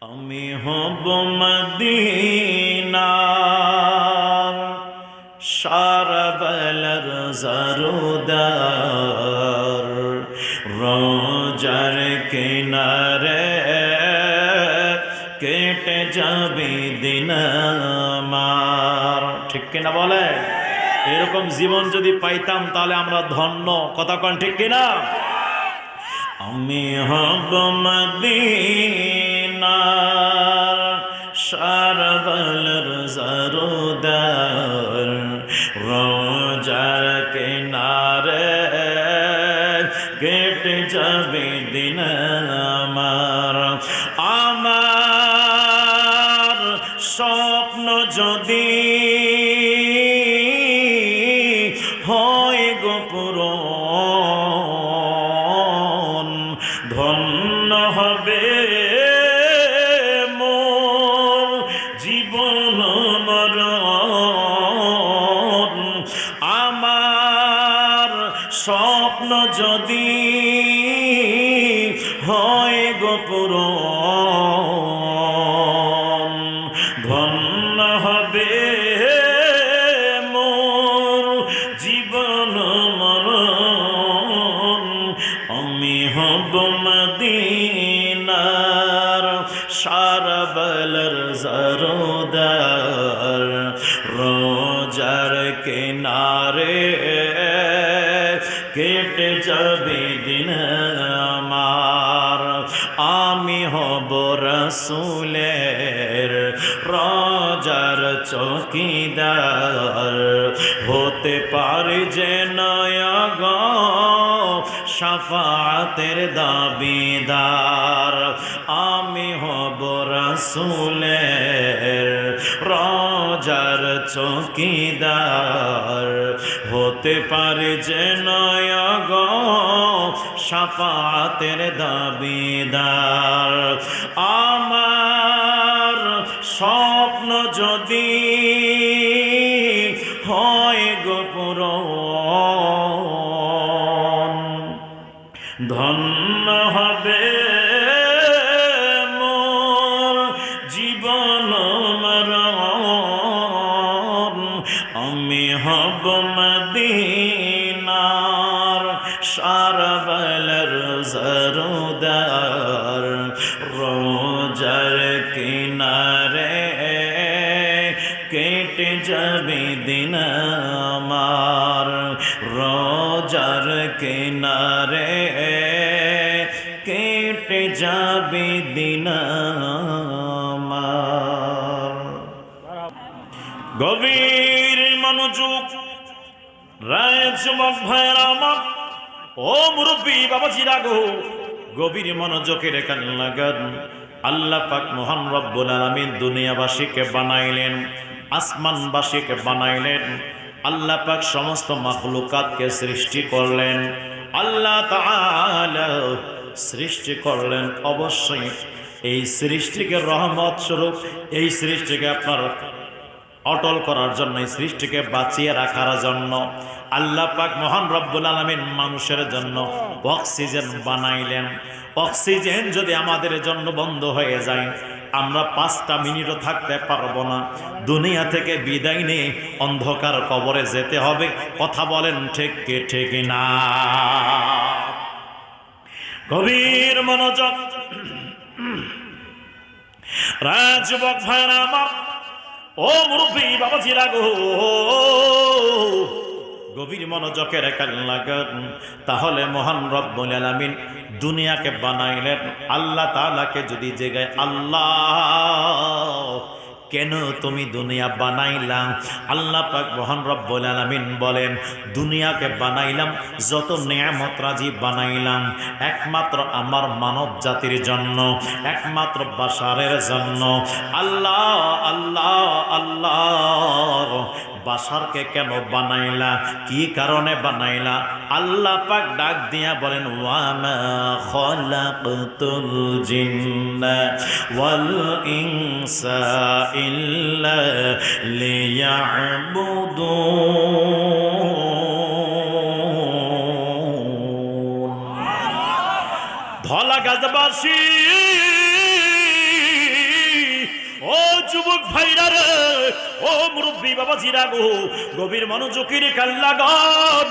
আমি হব মদিনার সারা বেলার জারুদার, রোজার কিনারে কেটে যাবে দিন আমার। ঠিক কিনা বলে? এরকম জীবন যদি পাইতাম তাহলে আমরা ধন্য। কথা কন ঠিক কিনা? আমি হব মদিনার সারা বেলার জারুদার, রোজার কিনারে কেটে যাবে দিন আমার। আমার স্বপ্ন যদি হয় গো পূরণ, ধন্য হবে মোর জীবন মরণ। আমার স্বপ্ন যদি হয় গো পূরণ, ধন্য হবে মোর জীবন মরণ। আমি হব মদিনার সারা বেলার জারুদার, রোজার কিনারে কেটে যাবে দিন আমার। আমি হব রাসূলের রোজার চৌকিদার, হতে পারে যে নয়গ শাফাতের দাবিদার। আমি হব রাসূলের রোজার চৌকিদার, হতে পারে যে নয়গ শাফাতের দাবিদার। আমার স্বপ্ন যদি হয় গো পূরণ, ধন্য হবে মোর জীবন মরণ। আমি হব মদিনার সারা বেলার জারুদার, রোজার কিনারে কেটে যাবে দিন আমার। রোজার কিনারে কেটে যাবে দিন আমার। গভীর মনোযোগ, রায় যুবক ভাইয়েরা আমার, ও মুরব্বী বাবাজিরা গো, গভীর মনোযোগের কান লাগান। আল্লাহ পাক মহান রব্বুল আলামিন দুনিয়াবাসীকে বানাইলেন, আসমানবাসীকে বানাইলেন। আল্লাহ পাক সমস্ত মাখলুকাতকে সৃষ্টি করলেন। আল্লাহ তাআলা সৃষ্টি করলেন অবশ্যই এই সৃষ্টিকে রহমত স্বরূপ, এই সৃষ্টিকে আপনার অটল করার জন্য, এই সৃষ্টিকে বাঁচিয়ে রাখার জন্য আল্লাহ পাক মহান রব্বুল আলামিন মানুষের জন্য অক্সিজেন বানাইলেন। অক্সিজেন যদি আমাদের জন্য বন্ধ হয়ে যায়, আমরা 5টা মিনিটও থাকতে পারবো না। দুনিয়া থেকে বিদায় নিয়ে অন্ধকার কবরে যেতে হবে। কথা বলেন ঠিক কি ঠিক না? গভীর মনোযোগ, রাজবক ভাইরা আমার, ও মুরব্বী বাবাজিরা গো, গভীর মনোযোগের কান লাগান। তাহলে মহান রব্বুল আলামিন দুনিয়াকে বানাইলেন। আল্লাহ তাআলাকে যদি জিজ্ঞাসা, আল্লাহ কেন তুমি দুনিয়া বানাইলা? আল্লাহ পাক মহান রব্বুল আলামিন বলেন, দুনিয়াকে বানাইলাম, যত নিয়ামত রাজি বানাইলাম একমাত্র আমার মানব জাতির জন্য, একমাত্র বাশারের জন্য। আল্লাহ আল্লাহ আল্লাহ, বাশারকে কেন বানাইলা? কি কারণে বানাইলা? আল্লাহ পাক ডাক দিয়া বলেন, ওয়ামা খালাকতুল জিন্না ওয়াল ইনসা ইল্লা লিয়াবুদুন। ধলা গাছবাসী ও মুরব্বী বাবাজিরা গো, গভীর মনোযোগের কাল্লাগন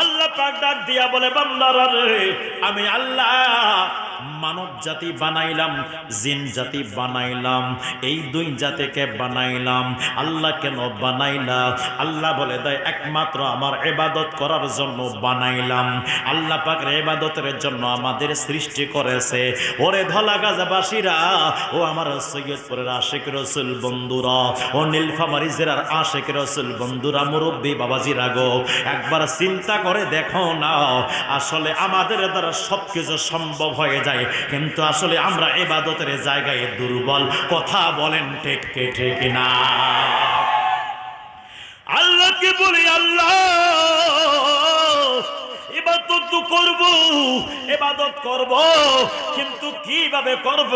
আল্লাহ পাক ডাক দিয়া বলে বান্দারা রে, আমি আল্লাহ মানব জাতি বানাইলাম, জিন জাতি বানাইলাম, এই দুই জাতিকে বানাইলাম। আল্লাহ কেন বানাইলা? আল্লাহ বলে দেয় একমাত্র আমার ইবাদত করার জন্য বানাইলাম। আল্লাহ পাকের ইবাদতের জন্য আমাদের সৃষ্টি করেছে। ওরে ধলা গাজাবাসীরা, ও আমার সৈয়দপুরের আশিক রাসূল বন্ধুরা, ও নীলফামারী জেলার আশিক রাসূল বন্ধুরা, মুরব্বী বাবাজিরা গো, একবার চিন্তা করে দেখো না, আসলে আমাদের দ্বারা সবকিছু সম্ভব হয়ে যায়, কিন্তু আসলে আমরা ইবাদতের জায়গায় দুর্বল। কথা বলেন ঠিক কে ঠিক না? আল্লাহকে বলি আল্লাহ ইবাদত করব, ইবাদত করব, কিন্তু কিভাবে করব,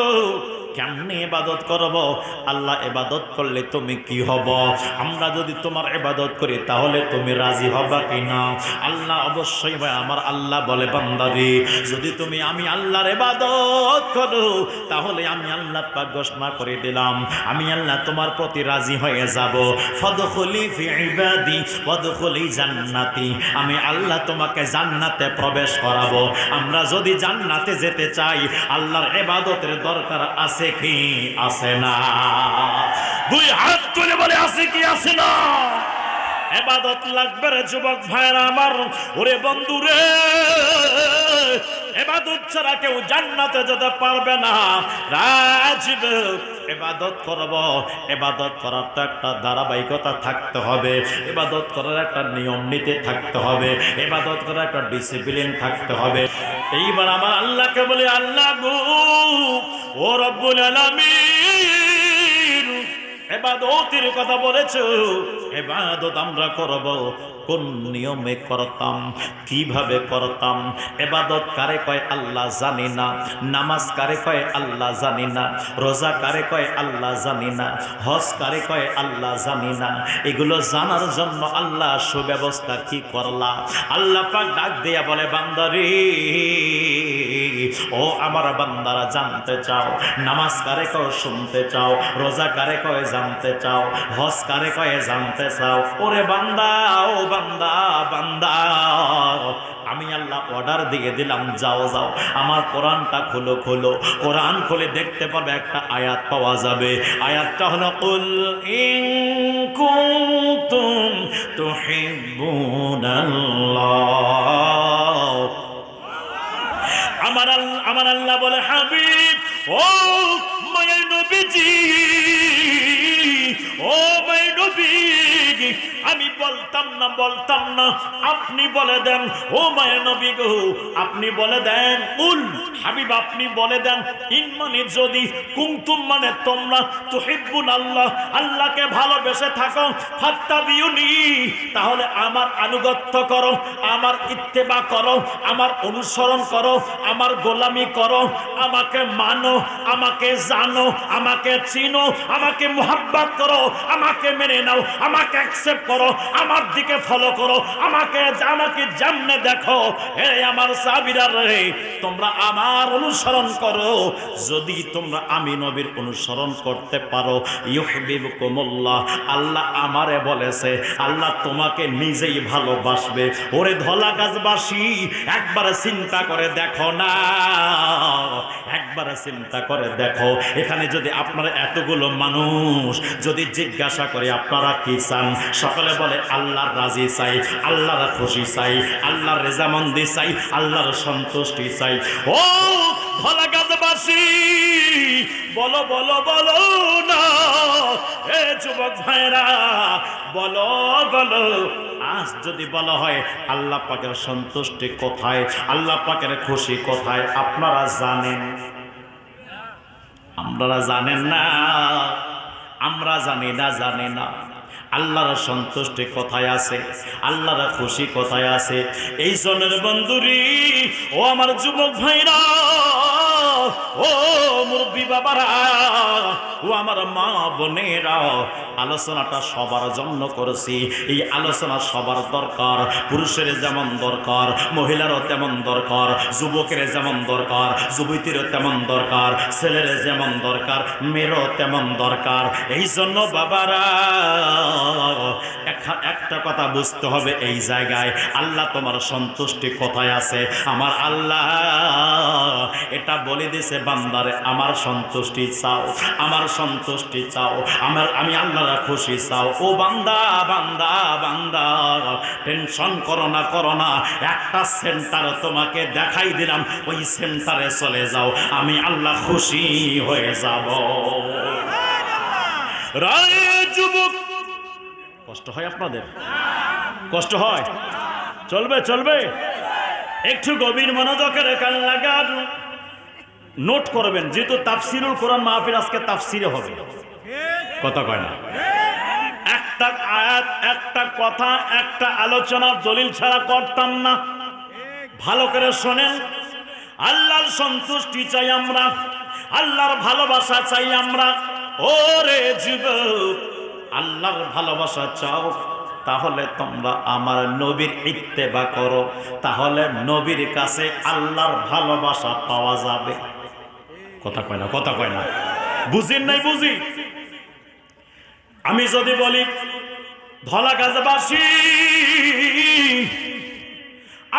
কেমনে ইবাদত করব? আল্লাহ ইবাদত করলে তুমি কি হব? আমরা যদি তোমার ইবাদত করি তাহলে তুমি রাজি হবা কিনা? আল্লাহ অবশ্যই ভাই আমার আল্লাহ বলে বান্দারে, যদি তুমি আমি আল্লাহর ইবাদত করো তাহলে আমি আল্লাহ পাক ঘোষণা করে দিলাম, আমি আল্লাহ তোমার প্রতি রাজি হয়ে যাব। ফাদখুলি ফি ইবাদি ওয়াদখুলি জান্নাতি, আমি আল্লাহ তোমাকে জান্নাতে প্রবেশ করাবো। আমরা যদি জান্নাতে যেতে চাই আল্লাহর ইবাদতের দরকার আছে কি আছে না? দুই হাত তুলে বলে আছে কি আছে না? ইবাদত লাগবে রে যুবক ভাইরা আমার, ওরে বন্ধু রে, ইবাদত ছাড়া কেউ জান্নাতে যেতে পারবে না। রাজিব ইবাদত করব, ইবাদত করার তো একটা ধারাবাহিকতা থাকতে হবে, ইবাদত করার একটা নিয়ম নীতি থাকতে হবে, ইবাদত করার একটা ডিসিপ্লিন থাকতে হবে। এইবার আমার আল্লাহকে বলি, আল্লাহ গো, ও রব্বুল আলামিন, ইবাদতের কথা বলেছো, ইবাদত আমরা করব, কোন নিয়মে করতাম, কিভাবে করতাম? ইবাদত কারে কয় আল্লাহ জানি না, নামাজ কারে কয় আল্লাহ জানি না, রোজা কারে কয় আল্লাহ জানি না, হজ কারে কয় আল্লাহ জানি না। এগুলো জানার জন্য আল্লাহ সুব্যবস্থা কি করলা? আল্লাহ পাক ডাক দিয়া বলে বান্দারে, ও আমার বান্দারা জানতে চাও, নামাজ কারে কয় শুনতে চাও, রোজা কারে কয় জানতে চাও, হজ কারে কয় জানতে চাও? ওরে বান্দা, ও বান্দা, বান্দা, আমি আল্লাহ অর্ডার দিয়ে দিলাম, যাও যাও আমার কোরআনটা খোলো, খোলো। কোরআন খুলে দেখতে পাবে একটা আয়াত পাওয়া যাবে, আয়াতটা হলো কুল ইন কুনতুম তুহিব্বুনাল্লাহ। আমার আল্লাহ বলে, হাবিব, ও মায়ের নবীজি, ও মায়ের নবী, আমি বলতাম না, আপনি বলে দেন। ও মায়ের নবী গো, আপনি বলে দেন। উল হাবিব, আপনি বলে দেন। ইন মানে যদি, কুনতুম মানে তোমরা, তুহিব্বুন আল্লাহ, আল্লাহকে ভালোবেসে থাকো, ফাত্তাবিউনি, তাহলে আমার আনুগত্য করো, আমার ইত্তেবা করো, আমার অনুসরণ করো, আমার গোলামি করো, আমাকে মানো, আমাকে জানো, আমাকে চিনো, আমাকে মুহাব্বত করো, আমাকে মেনে নাও, আমাকে অ্যাকসেপ্ট করো, আমার দিকে ফলো করো, আমাকে জামনে দেখো। হে আমার সাহাবীরা রে, তোমরা আমার অনুসরণ করো। যদি তোমরা আমি নবীর অনুসরণ করতে পারো, ইউহিব্বুকুমুল্লাহ, আল্লাহ আমারে বলেছে, আল্লাহ তোমাকে নিজেই ভালোবাসবে। ওরে ধলা গাছবাসী, একবার চিন্তা করে দেখো না, একবার চিন্তা করে দেখো, এখানে যদি আপনারা এতগুলো মানুষ যদি জিজ্ঞাসা করে আপনারা কি চান, সকলে বলে আল্লাহর রাজি চাই, আল্লাহর খুশি চাই, আল্লাহর রেজামন্দি চাই, আল্লাহর সন্তুষ্টি চাই। ও ধলা গাছবাসী, বলো বলো বলো না, এ যুবক ভাইরা, বলো বলো। আজ যদি বলা হয় আল্লাহ পাকের সন্তুষ্টি কোথায়, আল্লাহ পাকের খুশি কোথায়, আপনারা জানেন? আপনারা জানেন না? আমরা জানি না। আল্লাহর সন্তুষ্টি কোথায় আছে, আল্লাহর খুশি কোথায় আছে? এই জনের বন্ধুরি, ও আমার যুবক ভাইরা, ও মুরব্বী বাবারা, ও আমার মা বোনেরা, আলোচনাটা সবার জন্য করেছি। এই আলোচনা সবার দরকার। পুরুষের যেমন দরকার, মহিলারও তেমন দরকার, যুবকের যেমন দরকার, যুবতীরও তেমন দরকার, ছেলের যেমন দরকার, মেয়েরও তেমন দরকার। এই জন্য বাবারা একটা কথা বুঝতে হবে, এই জায়গায় আল্লাহ তোমার সন্তুষ্টি কোথায় আছে? আমার আল্লাহ এটা বলে দিছে, বান্দারে আমার সন্তুষ্টি চাও, আমার সন্তুষ্টি চাও, আমি আল্লাহর খুশি চাও। ও বান্দা বান্দা বান্দা, টেনশন করো না, একটা সেন্টার তোমাকে দেখাই দিলাম, ওই সেন্টারে চলে যাও, আমি আল্লাহ খুশি হয়ে যাব। রায় যুবক, কষ্ট হয় আপনাদের? কষ্ট হয়? চলবে একটু গভীর মনোযোগের কান লাগান, নোট করবেন, যেহেতু তাফসিরুল কোরআন মাহফিল আজকে তাফসিরে হবে। কথা কয় না? একটা আয়াত, একটা কথা, একটা আলোচনা দলিল ছাড়া করতাম না। ভালো করে শোনেন, আল্লাহর সন্তুষ্টি চাই আমরা, আল্লাহর ভালোবাসা চাই আমরা। ওরে যুবক, আল্লাহর ভালোবাসা চাও, তাহলে তোমরা আমার নবীর ইত্তেবা করো, তাহলে নবীর কাছে আল্লাহর ভালোবাসা পাওয়া যাবে। কথা কয় না? বুঝেন নাই? বুঝি। আমি যদি বলি ধলা গাছবাসী,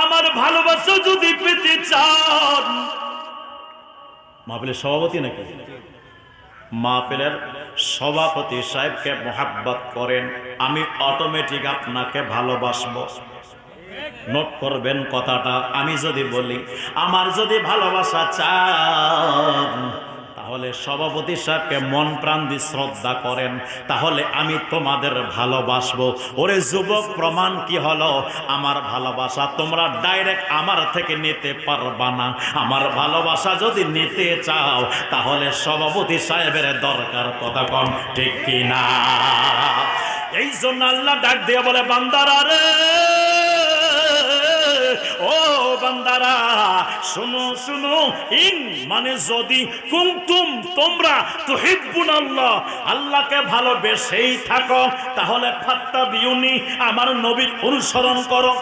আমার ভালোবাসা যদি পেতে চান, মাহফিলের সভাপতি নাকি? মাহফিলের সভাপতি সাহেবকে মোহাব্বত করেন, আমি অটোমেটিক আপনাকে ভালোবাসবো। নোট করবেন কথাটা। আমি যদি বলি আমার যদি ভালোবাসা চান, তাহলে সভাপতি সাহেবকে মন প্রাণ দিয়ে শ্রদ্ধা করেন, তাহলে আমি তোমাদের ভালোবাসবো। ওরে যুবক, প্রমাণ কি হলো? আমার ভালোবাসা তোমরা ডাইরেক্ট আমার থেকে নিতে পারবা না। আমার ভালোবাসা যদি নিতে চাও, তাহলে সভাপতি সাহেবের দরকার। কথা কম ঠিক কি না? এই জন্য আল্লাহ ডাক দিয়ে বলে, বান্দারা রে, ও বান্দারা শুনো শুনো, ইন মানে যদি, কুনতুম তোমরা, তুহিব্বুনাল্লাহ আল্লাহকে ভালোবেসেই থাকো, তাহলে ফাত্তাবিউনি আমার নবীর অনুসরণ করো।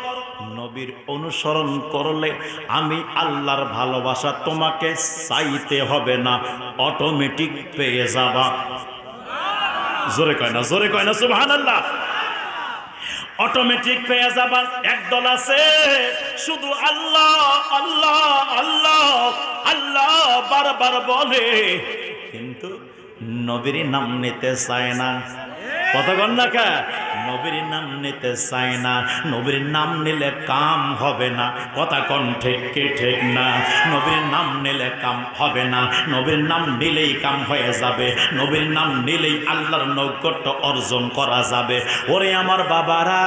নবীর অনুসরণ করলে আমি আল্লাহর ভালোবাসা তোমাকে চাইতে হবে না, অটোমেটিক পেয়ে যাবা। জোরে কয় না সুবহানাল্লাহ। অটোমেটিক পেয়ে যাবা। একদল আছে শুধু আল্লাহ আল্লাহ আল্লাহ আল্লাহ বারবার বলে, কিন্তু নবীর নাম নিতে চায় না। কতক্ষণ না কা নবীর নাম নিতে চায় না। নবীর নাম নিলে কাম হবে না। কথা কোন ঠিক কি ঠিক না? নবীর নাম নিলে কাম হবে না। নবীর নাম নিলেই কাম হয়ে যাবে। নবীর নাম নিলেই আল্লাহর নৈকট্য অর্জন করা যাবে। ওরে আমার বাবারা,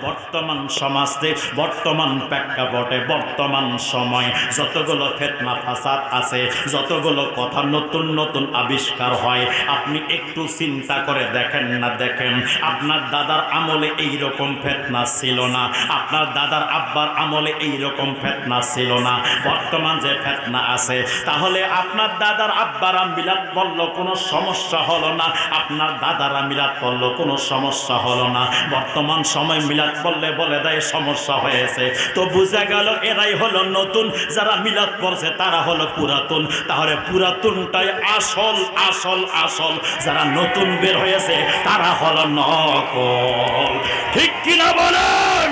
বর্তমান সমাজে, বর্তমান প্রেক্ষাপটে, বর্তমান সময় যতগুলো ফিতনা ফাসাদ আছে, যতগুলো কথা নতুন নতুন আবিষ্কার হয়, আপনি একটু চিন্তা করে দেখেন না। দেখেন, আপনার দাদার আমলে এই রকম ফিতনা ছিল না, আপনার দাদার আব্বার আমলে এই রকম ফিতনা ছিল না। বর্তমান যে ফিতনা আছে, তাহলে আপনার দাদার আব্বারা মিলাদ পড়ল, কোনো সমস্যা হলো না। আপনার দাদারা মিলাদ পড়ল, কোনো সমস্যা হলো না। বর্তমান সময় মিলাদ পড়লে বলে দেয় সমস্যা হয়েছে। তো বোঝা গেল এরাই হলো নতুন, যারা মিলাদ পড়ছে তারা হলো পুরাতন। তাহলে পুরাতনটাই আসল আসল আসল, যারা নতুন বের হয়েছে তারা হলো নকল। ঠিক কিনা বলেন?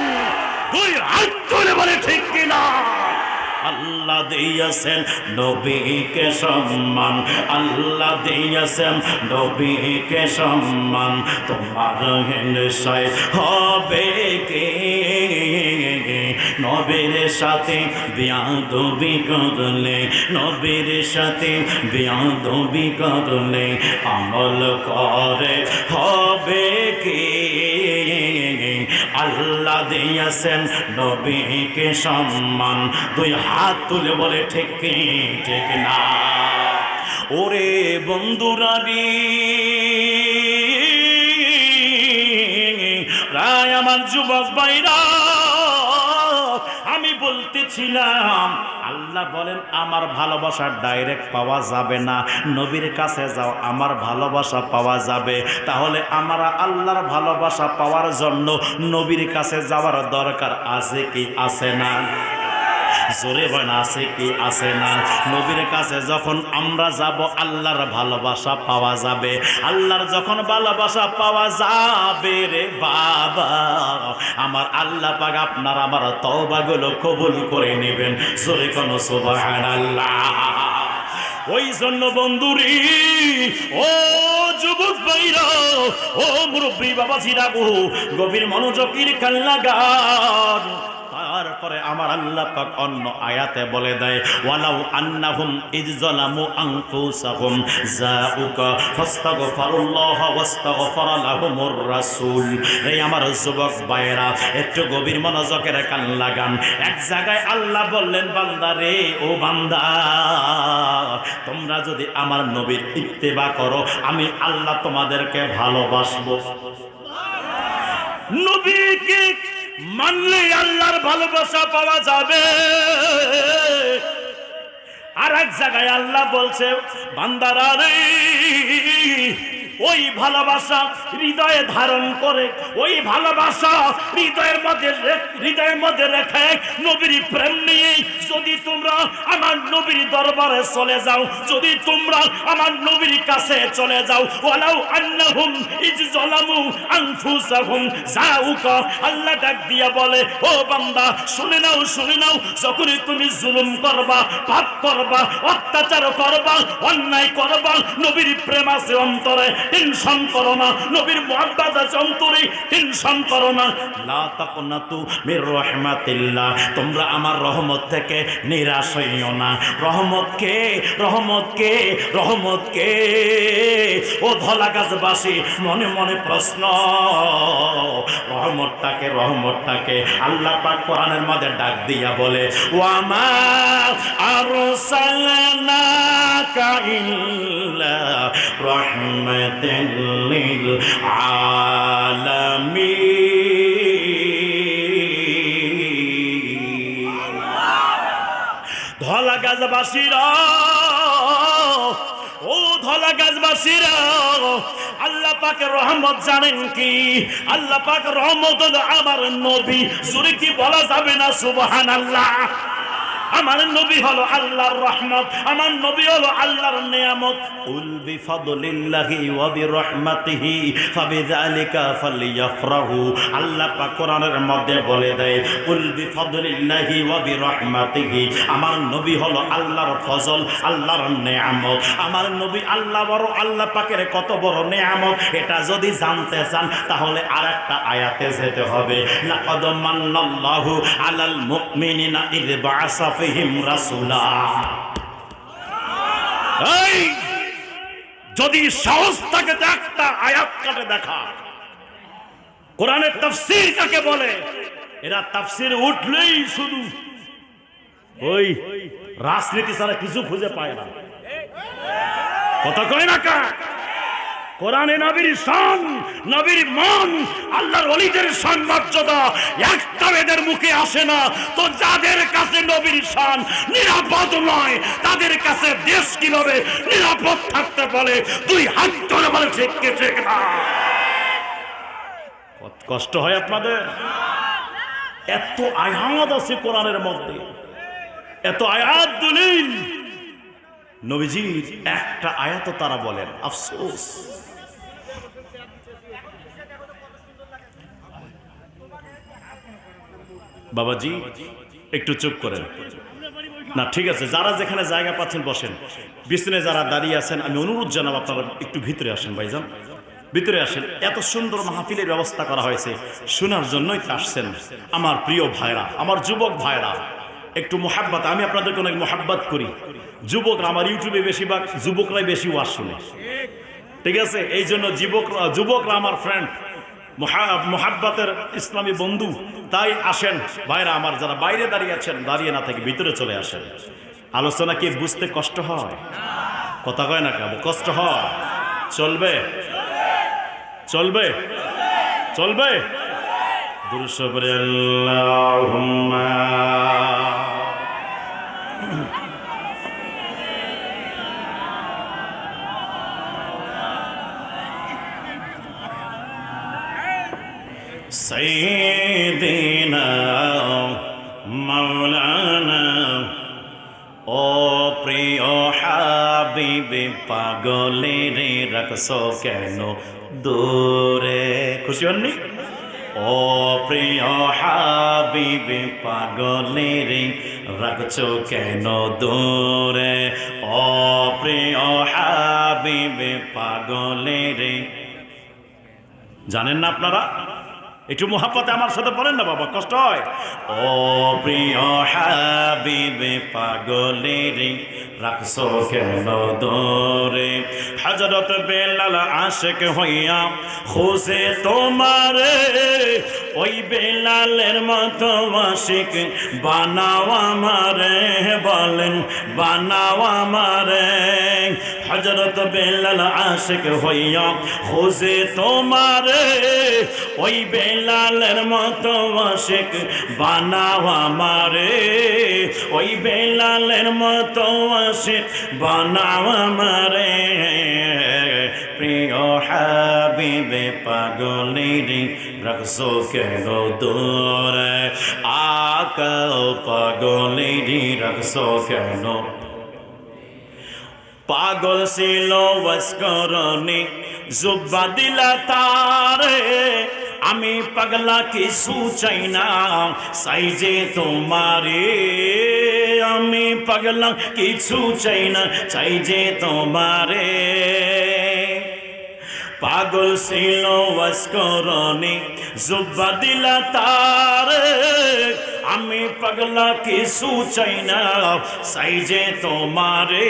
দুই হাত তুলে বলে ঠিক কিনা? আল্লাহ দিয়েছেন নবীকে সম্মান, আল্লাহ দিয়েছেন নবীকে সম্মান। তোমার হিংসায় হবে কে? নবীর সাথে বেয়াদবি করলে, নবীর সাথে বেয়াদবি করলে আমল করে হবে কে? আল্লাহ দিয়েছেন নবীকে সম্মান। দুই হাত তুলে বলে ঠিক কি ঠিক না? ওরে বন্ধুরানি, রায় আমার যুবক ভাইরা, আমি বলতেছিলাম আল্লাহ বলেন আমার ভালোবাসা ডাইরেক্ট পাওয়া যাবে না, নবীর কাছে যাও আমার ভালোবাসা পাওয়া যাবে। তাহলে আমরা আল্লাহর ভালোবাসা পাওয়ার জন্য নবীর কাছে যাওয়ার দরকার আছে কি আছে না? জোরে বলেন আছে কি আছে না? নবীর কাছে যখন আমরা যাব আল্লাহর ভালোবাসা পাওয়া যাবে। আল্লাহর যখন ভালোবাসা পাওয়া যাবে রে বাবা, আমার আল্লাহ পাক আপনার আমার তওবাগুলো কবুল করে নেবেন। জোরে কোন সুবহানাল্লাহ। ওই জন্য বন্ধুরি, ও যুবক ভাইরা, ও মুরব্বী বাবাজিরা গো, গভীর মনোযোগের কান লাগান। তারপরে আমার আল্লাহ পাক অন্য আয়াতে বলে দেয়, ওয়ালাউ আন্নাহুম ইয যালামু আনফুসাহুম জাউকা ফাস্তাগফিরুল্লাহ ওয়াস্তাগফারা লাহুমুর রাসূল। এই আমার যুবক ভাইরা, একটু গভীর মনোযোগের কান লাগান। এক জায়গায় আল্লাহ বললেন, বান্দা রে, ও বান্দা, তোমরা যদি আমার নবীর ইত্তেবা করো আমি আল্লাহ তোমাদেরকে ভালোবাসবো। নবীকে মানলে আল্লাহর ভালোবাসা পাওয়া যাবে। আর এক জায়গায় আল্লাহ বলছে, বান্দারা রে, ওই ভালোবাসা হৃদয়ে ধারণ করে, ওই ভালোবাসা হৃদয়ের মধ্যে রেখে নবীর প্রেম নিয়ে যদি তোমরা আমার নবীর দরবারে চলে যাও, যদি তোমরা আমার নবীর কাছে চলে যাও, ওয়ালাউ আন্নাহুম ইয যালামু আনফুসাহুম জাউকা, আল্লাহ ডাক দিয়া বলে, ও বান্দা শুনে নাও, শুনে নাও, যখনই তুমি জুলুম করবা, পাপ করবা, অত্যাচার করবা, অন্যায় করবা, নবীর প্রেম আছে অন্তরে, টেনশন করো না। নবীর মুহাব্বত আছে অন্তরে, টেনশন করো না। লা তাকুনাতু মির রাহমাতিল্লাহ, তোমরা আমার রহমত থেকে নিরাশ হইও না। রহমতকে রহমতকে রহমতকে ও ধলা গাছবাসী মনে মনে প্রশ্ন, রহমতটাকে রহমতটাকে আল্লাহ পাক কোরআনের মধ্যে ডাক দিয়া বলে, ওয়ামা আরসালনাকা ইল্লা রাহমাতাল লিল আলামিন। ধলা গাছবাসীরা, ও ধলা গাছবাসীরা, আল্লাহ পাকের রহমত জানেন কি? আল্লাহ পাক রহমত হলো আমার নবী। জোরে কি বলা যাবে না সুবহানাল্লাহ? আমার নবী হলো আল্লাহর রহমত, আমার নবী হলো আল্লাহর নিয়ামত। কুল বিফাদলিল্লাহি ওয়া বিরহমাতিহি ফাবিযালিকা ফালইফরাহু। আল্লাহ পাক কোরআনের মধ্যে বলে দেয়, কুল বিফাদলিল্লাহি ওয়া বিরহমাতিহি, আমার নবী হলো আল্লাহর ফজল, আল্লাহর নিয়ামত। আমার নবী আল্লাহ বড়, আল্লাহ পাকের কত বড় নিয়ামত, এটা যদি জানতে চান তাহলে আরেকটা আয়াতে যেতে হবে। লাকাদ মান্নাল্লাহু আলাল মুমিনিনা ইয বা'আসা ফিহিম রাসূলা। এই যদি সাহস থাকে একটা আয়াত কাটে দেখা, কোরআনের তাফসীর কাকে বলে? এরা তাফসীর উঠলেই শুধু ওই রাজনীতি ছাড়া কিছু খুঁজে পায় না। কথা কয় না কা? কোরআনে নবীর শান, নবীর মান, আল্লাহর ওলিদের সম্মাননা একটা এদের মুখে আসে না। তো যাদের কাছে নবীর শান নিরাপদ নয়, তাদের কাছে দেশ কিভাবে নিরাপদ থাকতে বলে? দুই হাত ধরে বলে ঠিক কে ঠিক না। কষ্ট হয় আপনাদের? এত আয়াত আছে কোরআনের মধ্যে, এত আয়াত দলিল, নবীজির একটা আয়াত তারা বলেন। আফসোস, বাবাজি একটু চুপ করেন না, ঠিক আছে? যারা যেখানে জায়গা পাচ্ছেন বসেন, বিছানায় যারা দাঁড়িয়ে আছেন আমি অনুরোধ জানাবো আপনারা একটু ভিতরে আসেন। ভাইজান ভিতরে আসেন। এত সুন্দর মাহফিলের ব্যবস্থা করা হয়েছে, শোনার জন্যই তো আসছেন আমার প্রিয় ভাইরা, আমার যুবক ভাইরা। একটু মোহাব্বত, আমি আপনাদেরকে অনেক মোহাব্বত করি। যুবকরা, আমার ইউটিউবে বেশিরভাগ যুবকরাই বেশি ওয়াজ শুনে, ঠিক আছে? এই জন্য যুবকরা আমার ফ্রেন্ড, মোহাব্বতের ইসলামী বন্ধু। তাই আসেন ভাইরা আমার, যারা বাইরে দাঁড়িয়ে আছেন দাঁড়িয়ে না থেকে ভিতরে চলে আসেন। আলোচনা কি বুঝতে কষ্ট হয়? কথা কয় না কেন? কষ্ট হয়? চলবে চলবে চলবে। দুরূদ শরীফ আল্লাহুম্মা সাইয়্যিদিনা মাওলানা ও প্রিয় হাবিবে পাগলের রাখছো কেন দূরে? খুশি হননি? ও প্রিয় হাবিবে পাগলের রাখছো কেন দূরে? ও প্রিয় হাবিবে পাগলের, জানেন না আপনারা? একটু মোহাব্বতে আমার সাথে পড়েন না বাবা, কষ্ট হয়। ও প্রিয় হাবিবে পাগলের রাখছো কেন দূরে? হযরত বেলাল আশিক হইয়া খুঁজে তোমারে, ওই বেলালের মতো আশিক বানাও আমারে, বলেন বানাও আমারে। হযরত বেলাল আশিক হইয়া খুঁজে তোমারে, ওই বেলালের মতো আশিক বানাও আমারে, ওই বেলালের মতো আশিক বানাও আমারে। প্রিয় হাবিবে পাগলের রাখছো কেন দূরে? আকা পাগলের রাখছো কেন? পাগল ছিল ওয়াসকরণী জুব্বা দিলা তারে, আমি পাগলা কিছু চাই না চাই যে তোমারে, আমি পাগলা কিছু চাই না চাই যে তোমারে। পাগল ছিল ওয়াসকরণী জুব্বা দিলা তারে, আমি পাগলা কিছু চাই না চাই যে তোমারে,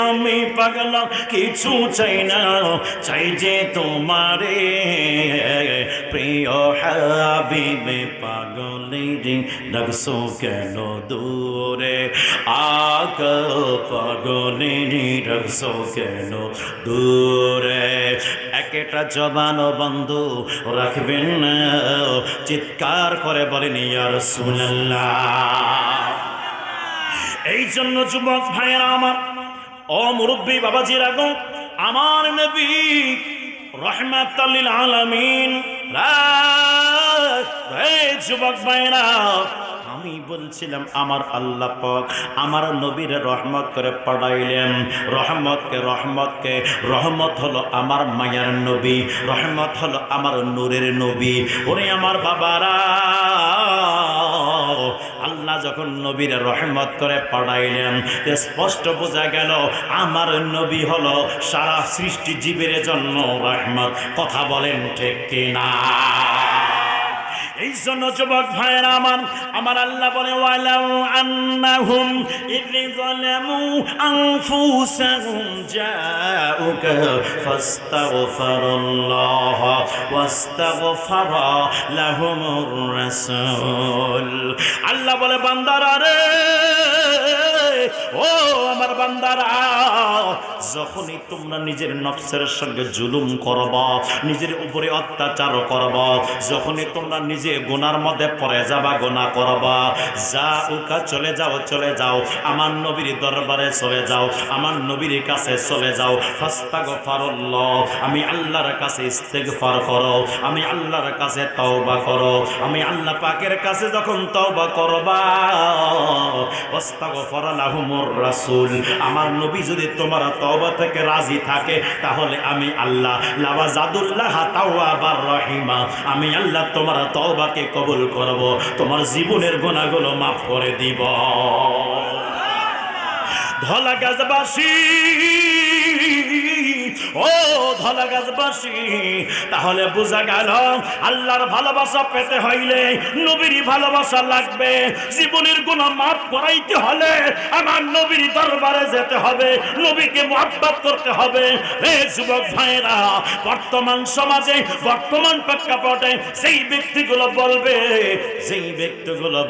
আমি পাগলা কিছু চাই না চাই যে তোমারে। প্রিয় হাবিবে পাগলের রাখছো কেন দূরে? আকা পাগলের রাখছো কেন দূরে? একটা জবান বন্ধু রাখবেন না, চিৎকার করে বলেন ইয়া রাসূলুল্লাহ। এই জন্য যুবক ভাইয়েরা আমার, ও মুরব্বী বাবাজিরা গো, আমার নবী রাহমাতাল লিল আলামিন, যুবক ভাইয়েরা আমি বলছিলাম আমার আল্লাহ পাক আমার নবীর রহমত করে পাঠাইলেন। রহমতকে রহমত হলো আমার মায়ার নবী, রহমত হলো আমার নূরের নবী। ওরে আমার বাবারা, আল্লাহ যখন নবীর রহমত করে পাঠাইলেন, স্পষ্ট বোঝা গেল আমার নবী হলো সারা সৃষ্টি জীবের জন্য রহমত। কথা বলেন ঠিক কিনা? এই জন্য যুবক ভাইয়েরা আমার, আমার আল্লাহ বলে ওয়ালাউ আন্নাহুম ইয যালামু আনফুসাহুম জাউকা ফাস্তাগফিরুল্লাহ ওয়াস্তাগফারা লাহুমুর রাসূল। আল্লাহ বলে বান্দারা রে, ও আমার বান্দারা, যখনই তোমরা নিজের নফসের সঙ্গে জুলুম করবা, নিজের উপরে অত্যাচার করবা, যখনই তোমরা নিজে গুনার মধ্যে পড়ে যাবা, গুনাহ করবা, যাউকা চলে যাও, চলে যাও আমার নবীর দরবারে চলে যাও, আমার নবীর কাছে চলে যাও। ফাস্তাগফিরুল্লাহ, আমি আল্লাহর কাছে ইস্তেগফার করো, আমি আল্লাহর কাছে তওবা করো। আমি আল্লাহ পাকের কাছে যখন তওবা করবা, ওয়াস্তাগফারা লাহুমুর রাসূল, আমার নবী যদি তোমার তওবা থেকে রাজি থাকে, তাহলে আমি আল্লাহ লাওয়াজাদুল্লাহ তাওয়াবার রহিমা, আমি আল্লাহ তোমার তওবাকে কবুল করব, তোমার জীবনের গুনাহগুলো মাফ করে দিব। ধলা গাছবাসী, ও ধলা গাছবাসী, তাহলে বোঝা গেল আল্লাহর ভালোবাসা পেতে হইলে নবীর ভালোবাসা লাগবে। জীবনের গুনাহ মাফ করাইতে হলে আমার নবীর দরবারে যেতে হবে, নবীকে মুহাব্বত করতে হবে। হে যুবক ভাইরা, বর্তমান সমাজে, বর্তমান প্রেক্ষাপটে সেই ব্যক্তিগুলো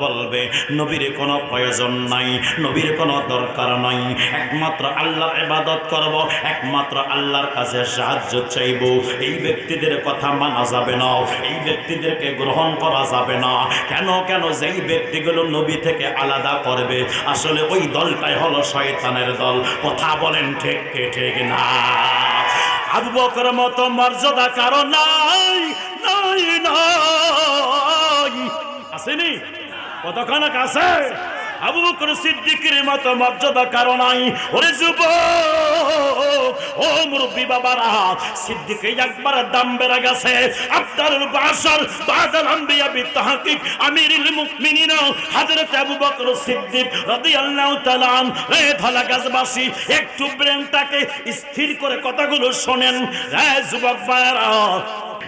বলবে নবীর কোনো প্রয়োজন নাই, নবীর কোনো দরকার নাই, একমাত্র আল্লাহর ইবাদত করব, একমাত্র আল্লাহর কাছে সাহায্য চাইব, এই ব্যক্তিদের কথা মানা যাবে না, এই ব্যক্তিদেরকে গ্রহণ করা যাবে না। কেন? যেই ব্যক্তিগুলো নবী থেকে আলাদা করবে, আসলে ওই দলটাই হলো শয়তানের দল। কথা বলেন ঠিক ঠিক না? আবু বকরের মতো মর্যাদা কারো নাই, নাই নাই, আসেনি? কতখানা কাছে আবু বকর সিদ্দিকের মতো মর্যাদা কারো নাই। ওরে যুবক, ও মুরব্বী বাবারা, সিদ্দিক আকবর দাম বেড়ে গেছে। আফতারুল বাশার বাদাল আম্বিয়া বিতাহকিক আমিরুল মুমিনিন হযরত আবু বকর সিদ্দিক রাদিয়াল্লাহু তাআলা রে ধলাগাছবাসী, একটু ব্রেনটাকে স্থির করে কথাগুলো শোনেন। রে যুবক ভাইরা,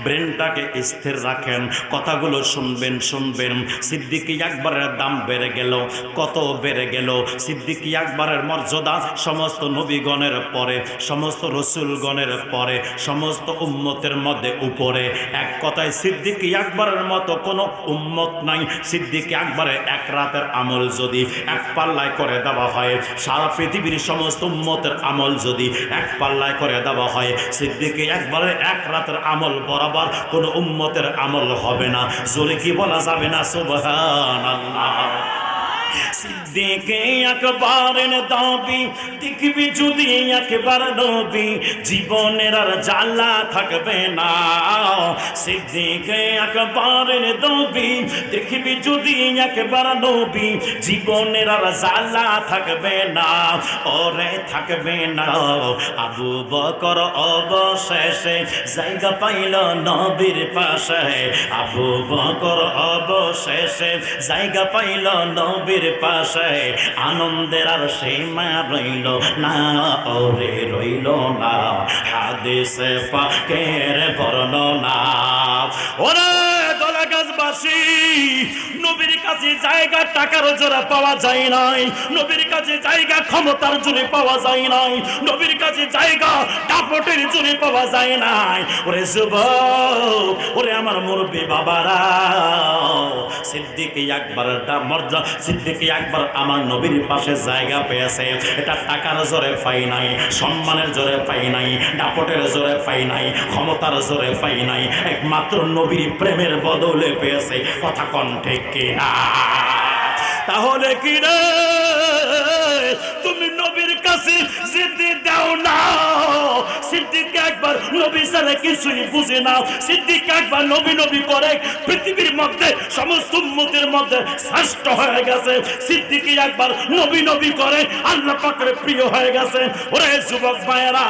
ব্রেনটাকে স্থির রাখেন, কথাগুলো শুনবেন। সিদ্দিক আকবরের দাম বেড়ে গেল। কত বেড়ে গেল? সিদ্দিক আকবরের মর্যাদা সমস্ত নবীগণের পরে, সমস্ত রসুলগণের পরে, সমস্ত উম্মতের মধ্যে উপরে। এক কথায় সিদ্দিক আকবরের মতো কোনো উম্মত নাই। সিদ্দিক আকবরের এক রাতের আমল যদি এক পাল্লায় করে দেওয়া হয়, সারা পৃথিবীর সমস্ত উম্মতের আমল যদি এক পাল্লায় করে দেওয়া হয়, সিদ্দিক আকবরের এক রাতের আমল বরাবর কোনো উম্মতের আমল হবে না। জোরে কি বলা যাবে না? সুবহানাল্লাহ। সিদ্দিক আকবরের দাবি দেখবি যদি একবার নবী, জীবনের আর জ্বালা থাকবে না। সিদ্দিক আকবরের দাবি দেখবি যদি একবার নবী, জীবনের আর জ্বালা থাকবে না। ওরে থাকবে না। আবু বকর অবশেষে জায়গা পাইল নবীর পাশে। আবু বকর অবশেষে জায়গা পাইল নবীর পাশে। আনন্দের আর সীমা রইল না, ওরে রইল না। হাদিসে পাকের বর্ণনা। ওরে দলাগাছবাসী, নবীর কাছে জায়গা টাকার জোরে পাওয়া যায় নাই, নবীর কাছে জায়গা ক্ষমতার জোরে পাওয়া যায় নাই, নবীর কাছে জায়গা দাপটের জোরে পাওয়া যায় নাই। ওরে যুবক, ওরে আমার মুরব্বী বাবারা, সিদ্দিক আকবরের মর্যাদা, সিদ্দিক আকবর আমার নবীর পাশে জায়গা পেয়েছে। এটা টাকার জোরে পাই নাই, সম্মানের জোরে পাই নাই, দাপটের জোরে পাই নাই, ক্ষমতার জোরে পাই নাই, একমাত্র নবীর প্রেমের বদলে পেয়েছে। কথা কোন ঠিক কিনা? তাহলে কি রে, তুমি নবীর কাছে জিদ্দি দাও না। সিদ্দিক আকবর নবী ছাড়া কিছুই বুঝে না। সিদ্দিক আকবর নবী নবী করে পৃথিবীর মধ্যে সমস্ত উম্মতের মধ্যে শ্রেষ্ঠ হয়ে গেছে। সিদ্দিক আকবর নবী নবী করে আল্লাহ পাকের প্রিয় হয়ে গেছে। ওরে যুবক ভাইয়েরা,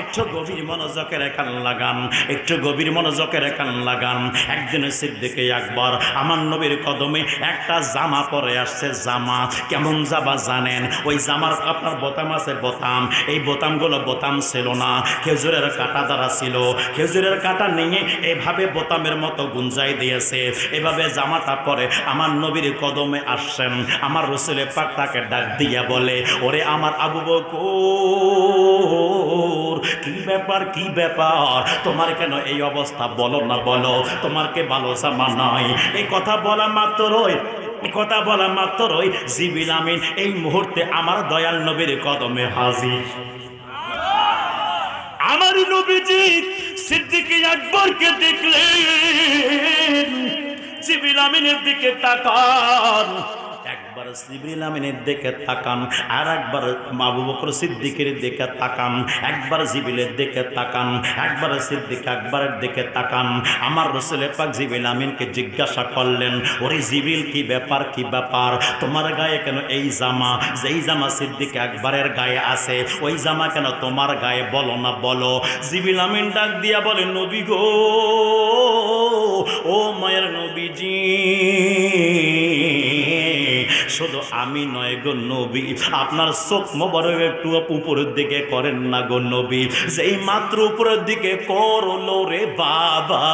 একটু গভীর মনোযোগের কান লাগান, একটু গভীর মনোযোগের কান লাগান। একদিন সিদ্দিক আকবর আমার নবীর কদমে একটা জামা পরে আসছে। জামা কেমন জামা জানেন? ওই জামার আপনার বোতাম আছে, বোতাম, এই বোতামগুলো বোতাম ছিল না, খেজুরের কাঁটা দ্বারা ছিল। খেজুরের কাঁটা নিয়ে এভাবে বোতামের মতো গুঞ্জাই দিয়েছে। এভাবে জামাটা পরে আমার নবীর কদমে আসছেন। আমার রাসূল পাক তাকে ডাক দিয়া বলে, ওরে আমার আবু বকর, কি ব্যাপার, কি ব্যাপার, তোমার কেন এই অবস্থা? বলো না, বলো, তোমার কে ভালো জামা নাই? এই কথা বলা মাত্রই জিবরিল আমিন এই মুহূর্তে আমার দয়াল নবীর কদমে হাজির। আমার নবীজি সিদ্দিক আকবরকে দেখলেন, জিবরিল আমিনের দিকে তাকান। একবার জিবরিল আমিনের দিকে তাকান, আর একবার আবু বকর সিদ্দিকের দিকে তাকান, একবার জিবরিলের দিকে তাকান, একবার সিদ্দিক আকবরের দিকে তাকান। আমার রাসূল পাক জিবরিল আমিনকে জিজ্ঞাসা করলেন, ওরে জিবরিল, কি ব্যাপার, কি ব্যাপার, তোমার গায়ে কেন এই জামা? যেই জামা সিদ্দিক আকবরের গায়ে আছে ওই জামা কেন তোমার গায়ে? বলো না, বলো। জিবরিল আমিন ডাক দিয়া বলে, নবী গো, ও মায়ের নবীজি, শুধু আমি নয় গো নবী, আপনার চোখ মোবারক একটু উপরের দিকে করেন না গো নবী। যেই মাত্র উপরের দিকে করলো রে বাবা,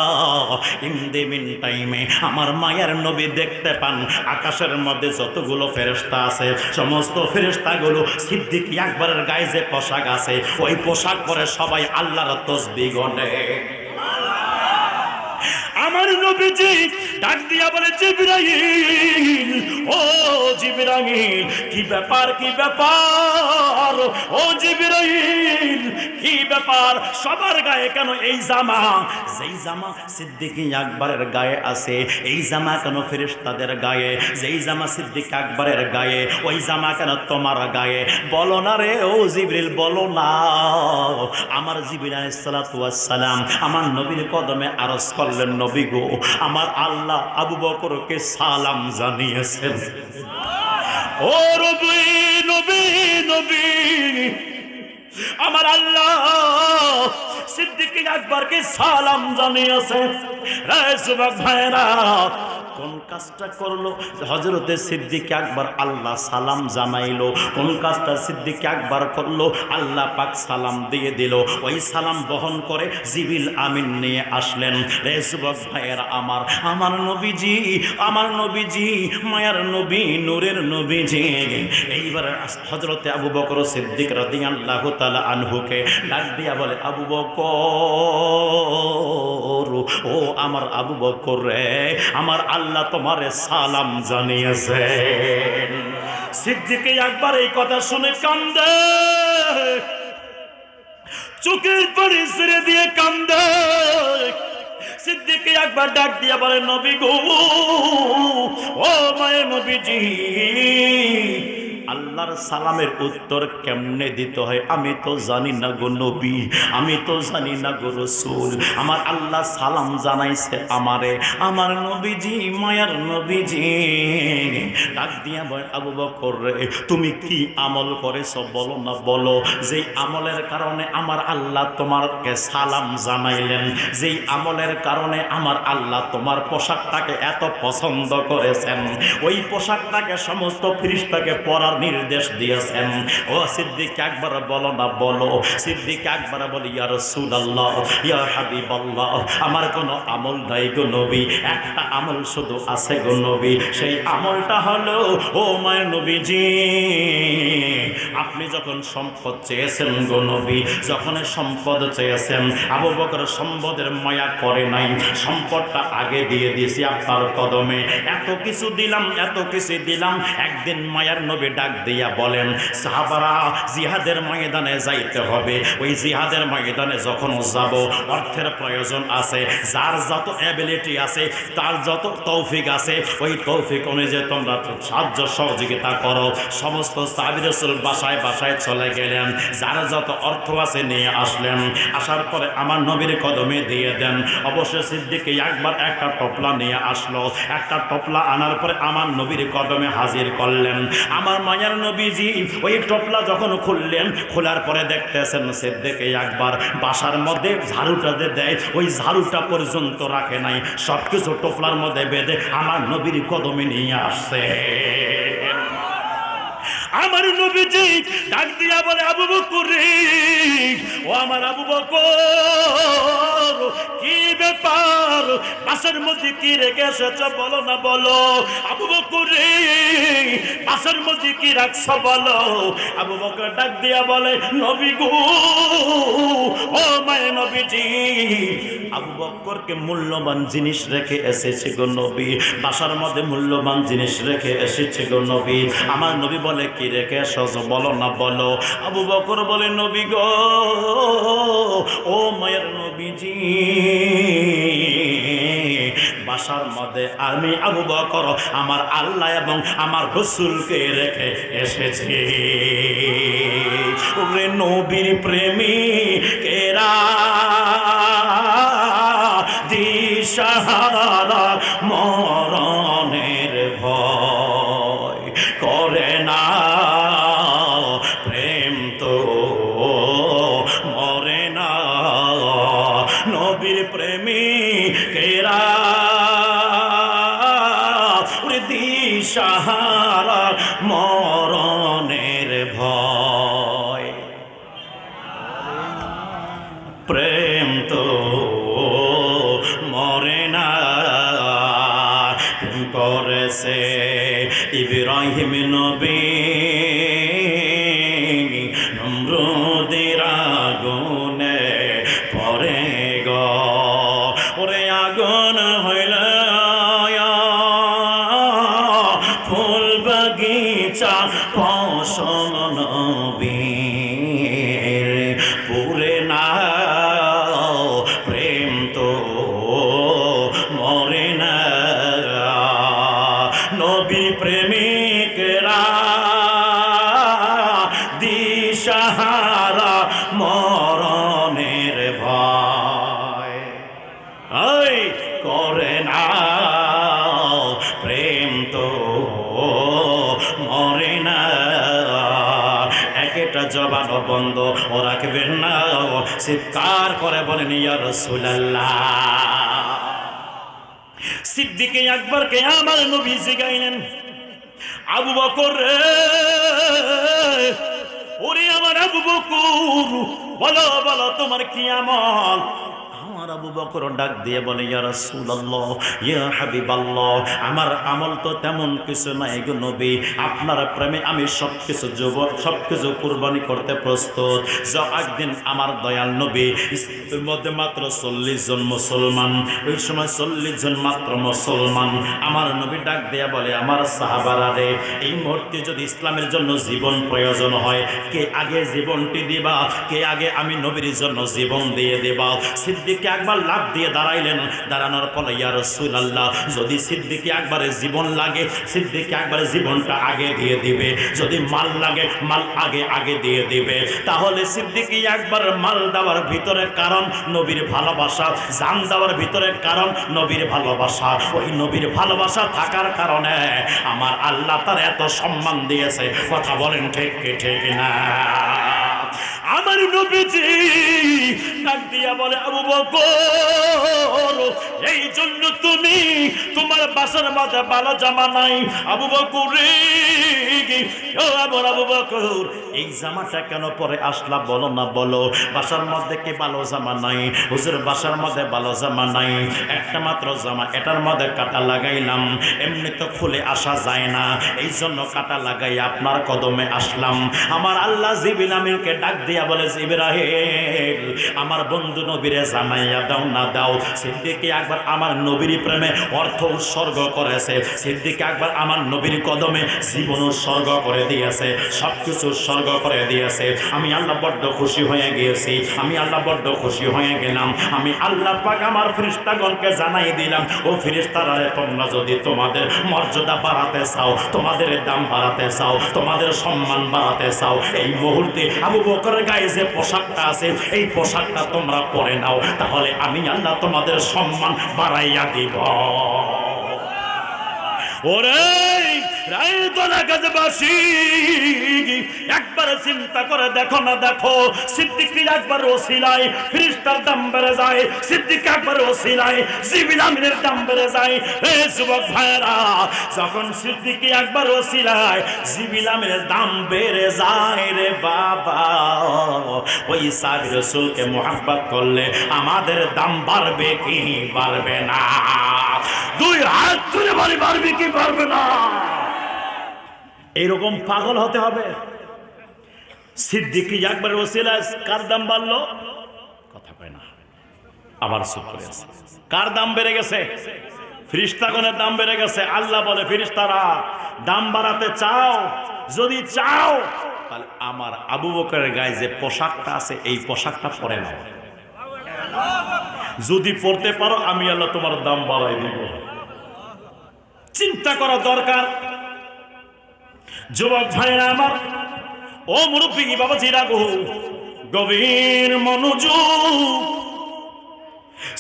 ইন দ্য মিন টাইমে আমার মায়ের নবী দেখতে পান আকাশের মধ্যে যতগুলো ফেরেশতা আছে সমস্ত ফেরেশতাগুলো সিদ্দিক আকবরের গায়ে যে পোশাক আছে ওই পোশাক পরে সবাই আল্লাহর তাসবিহ গনে। আমার নবীজি ডাক দিয়া বলে, জিবরাইল, ও জিবরাইল, কি ব্যাপার, কি ব্যাপার, ও জিবরাইল, কি ব্যাপার, সবার গায়ে কেন এই জামা? যেই জামা সিদ্দিক আকবরের গায়ে আছে, এই জামা কেন ফেরেশতাদের গায়ে? যেই জামা সিদ্দিক আকবরের গায়ে, ওই জামা কেন তোমার গায়ে? বলো না রে ও জিবরিল, বলো না। আমার জিবরিল আলাইহিস সালাতু ওয়াস সালাম আমার নবীর কদমে আরজ করলেন, নবী গো, আমার আল্লাহ আবু বকরকে সালাম জানিয়েছেন। ও নবী নবী নবী, আমার আল্লাহ সিদ্দিক আকবরকে সালাম জানিয়েছে। রে যুবক ভাইরা, কোন কাজটা করলো হযরতে সিদ্দিক আকবর? আল্লাহ সালাম জানাইলো। কোন কাজটা সিদ্দিক আকবর করলো? আল্লাহ পাক সালাম দিয়ে দিল। ওই সালাম বহন করে জিবরিল আমিন নিয়ে আসলেন। রে যুবক ভাইয়েরা, আমার নবীজি, আমার নবীজি, মায়ার নবী, নূরের নবীজি। এইবার হযরতে আবু বকর সিদ্দিক রাদিয়াল্লাহু তাআলা আনহুকে ডাক দিয়া বলে, আবু বকর, ও আমার আবু বকর রে, আমার আল্লাহ তোমারে সালাম জানিয়েছেন। সিদ্দিক আকবর এই কথা শুনে কান্দে, চোখের পানি ছেড়ে দিয়ে কান্দে। সিদ্দিক আকবর ডাক দিয়া বলে, নবী গো, ও মায়ের নবীজি, আল্লাহর সালামের উত্তর কেমনে দিতে হয় আমি তো জানি না গো নবী, আমি তো জানি না গো রাসূল। আমার আল্লাহ সালাম জানাইছে আমারে, আমার নবীজি, মায়ার নবীজি। ডাক দিয়া বলে, আবু বকর রে, তুমি কি আমল করেছো বলো না, বলো। যেই আমলের কারণে আমার আল্লাহ তোমারকে সালাম জানাইলেন, যেই আমলের কারণে আমার আল্লাহ তোমার পোশাকটাকে এত পছন্দ করেছেন, ওই পোশাকটাকে সমস্ত ফেরেশতাকে পরার নির্দেশ দিয়েছেন। ও সিদ্দিক আকবর বলো না, বলো। সিদ্দিক আকবর বলে, ইয়া রাসূলুল্লাহ, ইয়া হাবিবাল্লাহ, আমার কোনো আমল নাই গো নবী, একটা আমল শুধু আছে গো নবী। সেই আমলটা হলো, ও মায়ের নবীজি, আপনি যখন সম্পদ চেয়েছেন গো নবী, যখন সম্পদ চেয়েছেন, আবু বকর সম্পদের মায়া করে নাই, সম্পদটা আগে দিয়ে দিয়েছি আপনার কদমে। এত কিছু দিলাম, এত কিছু দিলাম। একদিন মায়ার নবী ডাক দিয়া বলেন, সাহাবারা, জিহাদের ময়দানে যাইতে হবে। ওই জিহাদের ময়দানে যখন যাব, অর্থের প্রয়োজন আছে। যার যত অ্যাবিলিটি আছে, তার যত তৌফিক আছে, ওই তৌফিক অনুযায়ী তোমরা সাহায্য সহযোগিতা করো। সমস্ত সাহাবী রাসূল বাসায় বাসায় চলে গেলেন, যার যত অর্থ আছে নিয়ে আসলেন। আসার পরে আমার নবীর কদমে দিয়ে দেন। অবশ্যই সিদ্দিক আকবর একটা টপলা নিয়ে আসলো। একটা টপলা আনার পরে আমার নবীর কদমে হাজির করলেন। আমার মায়ার নবীজি ওই টপলা যখন খুললেন, খোলার পরে দেখতেছেন সিদ্দিক আকবর বাসার মধ্যে ঝাড়ুটা দেয়, ওই ঝাড়ুটা পর্যন্ত রাখে নাই, সবকিছু টপলার মধ্যে বেঁধে আমার নবীর কদমে নিয়ে আসছে। আমার নবীজি ডাক দিয়া বলে, আবু বকর রে, ও আমার আবু বকর, কি ব্যাপার? বাসার মধ্যে কি রেখে এসেছো বলো না, বলো। আবু বকর রে, বাসার মধ্যে কি রাখছো বলো। আবু বকর ডাক দিয়া বলে, নবী গো, ও মায়ে নবীজি, আবু বকরকে মূল্যবান জিনিস রেখে এসেছে গো নবী, বাসার মধ্যে মূল্যবান জিনিস রেখে এসেছে গো নবী। আমার নবী বলে, কি রেখে এসেছো বলো না, বলো। আবু বকর বলে, নবী গো, ও মায়ের নবীজি, বাসার মধ্যে আমি আবু বকর আমার আল্লাহ এবং আমার রাসূলকে রেখে এসেছি। ওরে নবীর প্রেমিকেরা দিশাহারা, মরণের ভয় করে না, প্রেম তো মরে না। নবীর প্রেমিকেরা দিশাহারা, মরণের ভয়, প্রেম তো মরে না। করেছে ইব্রাহিম নবী নমরুদের আগুনে পড়ে গো, ওরে আগুন হইল ফুল বাগিচা, ফসল নবীর পুরে না চিৎকার করে বলেন ইয়া রাসূলুল্লাহ। সিদ্দিক আকবরকে আমার নবী জিগাইলেন, আবু বকর রে, ওরে আমার আবু বকর, বলো বলো তোমার কি আমল? আমার আবু বকর ডাক দিয়ে বলে, ইয়া রাসূলুল্লাহ, ইয়া হাবিবাল্লাহ, আমার আমল তো তেমন কিছু নাই গো নবী, আপনার প্রেমে আমি সবকিছু কুরবানি করতে প্রস্তুত। একদিন আমার দয়াল নবী ইসলামের মধ্যে মাত্র 40 জন মুসলমান, ওই সময় 40 জন মাত্র মুসলমান। আমার নবী ডাক দিয়া বলে, আমার সাহাবারা রে, এই মুহূর্তে যদি ইসলামের জন্য জীবন প্রয়োজন হয়, কে আগে জীবনটি দিবা? কে আগে আমি নবীর জন্য জীবন দিয়ে দেবা? সিদ্দিক একবার লাফ দিয়ে দাঁড়াইলেন, দাঁড়ানোর পরে ইয়া রাসূলুল্লাহ, যদি সিদ্দিক একবারে জীবন লাগে, সিদ্দিক একবারে জীবনটা আগে দিয়ে দিবে, যদি মাল লাগে মাল আগে দিয়ে দিবে। তাহলে সিদ্দিক একবার মাল দেওয়ার ভিতরে কারণ নবীর ভালোবাসা, জান দেওয়ার ভিতরে কারণ নবীর ভালোবাসা। ওই নবীর ভালোবাসা থাকার কারণে আমার আল্লাহ তার এত সম্মান দিয়েছে। কথা বলেন ঠিক কি ঠিক না? আমার নবীজি ডাক দিয়া বলে, আবু বকর, এই জন্য তুমি তোমার বাসার মধ্যে ভালো জামা নাই। আবু বকর রে, ও আমার আবু বকর, এই জামাটা কেন পরে আসলা বলো না, বলো। বাসার মধ্যে কি ভালো জামা নাই? হুজুর বাসার মধ্যে ভালো জামা নাই, একটা মাত্র জামা, এটার মধ্যে কাটা লাগাইলাম, এমনি তো খুলে আসা যায় না, এই জন্য কাটা লাগাই আপনার কদমে আসলাম। আমার আল্লাহ জিবরিল আমিনকে ডাক দিয়া বলে, জিবরাইল, আমার বন্ধু নবীরে জানাইয়া দাও না দাও। সিদ্দিক আকবর আমার নবীর প্রেমে অর্থ উৎসর্গ করেছে, সিদ্দিক আকবর আমার নবীর কদমে জীবন উৎসর্গ করে দিয়েছে, সবকিছু উৎসর্গ করে দিয়েছে। আমি আল্লাহ বড্ড খুশি হয়ে গিয়েছি, আমি আল্লাহ বড্ড খুশি হয়ে গেলাম। আমি আল্লাহ পাক আমার ফেরেশতাগণকে জানাই দিলাম, ও ফেরেশতারা, তোমরা যদি তোমাদের মর্যাদা বাড়াতে চাও, তোমাদের দাম বাড়াতে চাও, তোমাদের সম্মান বাড়াতে চাও, এই মুহূর্তে আবু বকরের গায়ে যে পোশাকটা আছে, এই পোশাকটা তোমরা পরে নাও, তাহলে আমি আল্লাহ তোমাদের সম্মান বাড়াইয়া দিব। ওরে রায়তলা গাজবাসী, একবার চিন্তা করে দেখো না, দেখো সিদ্দিক আকবর ওসিলায় ফেরেশতার দাম বেড়ে যায়, সিদ্দিক আকবর ওসিলায় জিবরিল আমিনের দাম বেড়ে যায়। হে যুবক ভাইরা, যখন সিদ্দিক আকবর ওসিলায় জিবরিল আমিনের দাম বেড়ে যায় রে বাবা, ওই সাহাবী রাসূলকে মুহাব্বত করলে আমাদের দাম বাড়বে কি বাড়বে না? দুই হাত তুলে বলি, বাড়বে কি বাড়বে না? এইরকম পাগল হতে হবে। সিদ্দিক আকবর ওসিলায় কার দাম বাড়লো? কথা কয় না, আবার চুপ করে আছে। কার দাম বেড়ে গেছে? ফেরেশতাগণের দাম বেড়ে গেছে। আল্লাহ বলে, ফেরেশতারা, দাম বাড়াতে চাও? যদি চাও তাহলে আমার আবু বকরের গায়ে যে পোশাকটা আছে, এই পোশাকটা পরে নাও। যদি পড়তে পারো, আমি আল্লাহ তোমার দাম বাড়াই দিব। চিন্তা করা দরকার। যুবক ভাইরা আমার, ও মুরব্বী বাবাজিরা গো, গভীর মনোযোগ।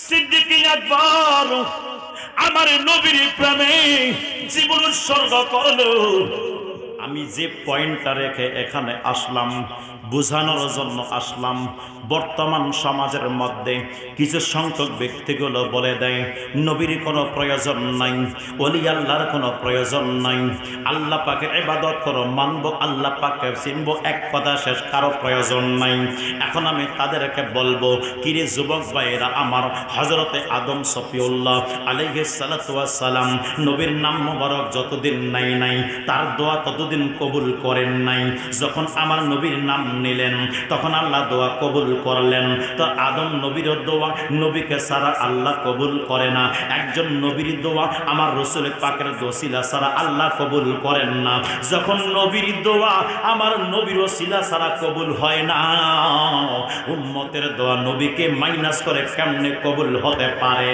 সিদ্দিক আকবর আমার নবীর প্রেমে জীবন উৎসর্গ করলো। আমি যে পয়েন্টটা রেখে এখানে আসলাম, বোঝানোর জন্য আসলাম, বর্তমান সমাজের মধ্যে কিছু সংখ্যক ব্যক্তিগুলো বলে দেয় নবীর কোনো প্রয়োজন নাই, ওলি আল্লাহর কোনো প্রয়োজন নাই, আল্লাহ পাকে ইবাদত করো, মানবো, আল্লাহ পাকে চিনবো, এক কথা শেষ, কারো প্রয়োজন নাই। এখন আমি তাদেরকে বলবো, কিরে যুবক ভাইয়েরা আমার, হযরতে আদম সফিউল্লাহ আলাইহিস সালাতু ওয়াস সালাম নবীর নাম মোবারক যতদিন নাই তার দোয়া ততদিন কবুল করেন নাই। যখন আমার নবীর নাম নিলেন, তখন আল্লাহ দোয়া কবুল করলেন। তো আদম নবীর দোয়া নবীকে ছাড়া আল্লাহ কবুল করে না। একজন নবীর দোয়া আমার রাসূল পাকের ওসিলা ছাড়া আল্লাহ কবুল করেন না। যখন নবীর দোয়া আমার নবীর ওসিলা ছাড়া কবুল হয় না, উম্মতের দোয়া নবীকে মাইনাস করে কেমনে কবুল হতে পারে?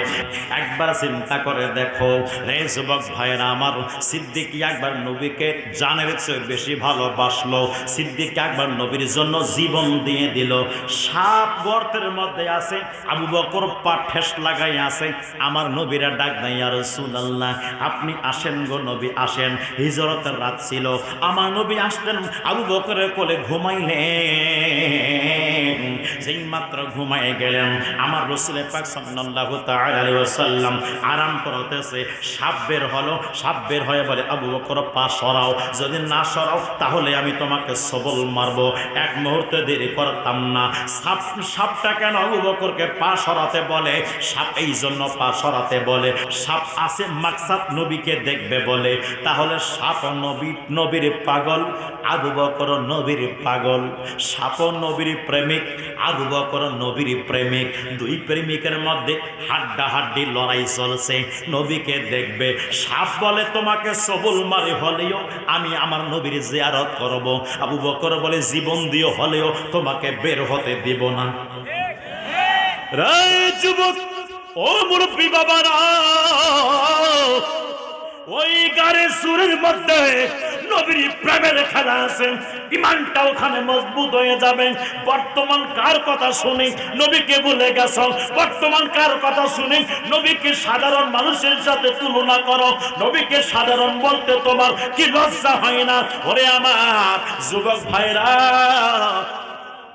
একবার চিন্তা করে দেখো রে যুবক ভাইরা আমার, সিদ্দিক আকবর নবীকে জানের চেয়ে বেশি ভালোবাসলো। সিদ্দিক আকবর নবীর জন্য জীবন দিয়ে দিল। সাপ গর্তের মধ্যে আছে, আবু বকর পা ঠেস লাগাই আছে। আমার নবীরা ডাক দেয়, ইয়া রাসূলুল্লাহ, আপনি আসেন গো নবী, আসেন। হিজরতের রাত ছিল, আমার নবী আসলেন, আবু বকরের কোলে ঘুমাইলেন। যেই মাত্র ঘুমায় গেলেন আমার রাসূল পাক সাল্লাল্লাহু তাআলা আলাইহি ওয়াসাল্লাম আরাম করতেছে, সাপ বের হলো, সাপ বের হয়ে বলে আবু বকর পা সরাও, যদি না সরাও তাহলে আমি তোমাকে সবল মারবো। এক মুহূর্তে দেরি করতাম না। সাপটা কেন আবু বকরকে পা সরাতে বলে? সাপ এই জন্য পা সরাতে বলে, সাপ আছে মাকসাদ নবীকে দেখবে বলে। তাহলে সাপ নবীর পাগল, আবু বকর নবীর পাগল। সাপ নবীর প্রেমিক, আবু বকর নবীর প্রেমিক। দুই প্রেমিকের মধ্যে হাড্ডাহাড্ডি লড়াই চলছে, নবীকে দেখবে। সাপ বলে তোমাকে সবল মারে হলেও আমি আমার নবীর জিয়ারত করব। আবু বকর বলে জীবন দিয়ে হলেও তোমাকে বের হতে দিব না। রে যুবক, ও মুরব্বী বাবারা, ওই গারে সুরের মধ্যে নবীর প্রেমের খেলা আছে, ইমানটা ওখানে মজবুত হয়ে যাবে। বর্তমান কার কথা শুনি নবীকে ভুলে গেছ, বর্তমান কার কথা শুনি নবীকে সাধারণ মানুষের সাথে তুলনা করো, নবীকে সাধারণ বলতে তোমার কি লজ্জা হয় না? ওরে আমার যুবক ভাইরা,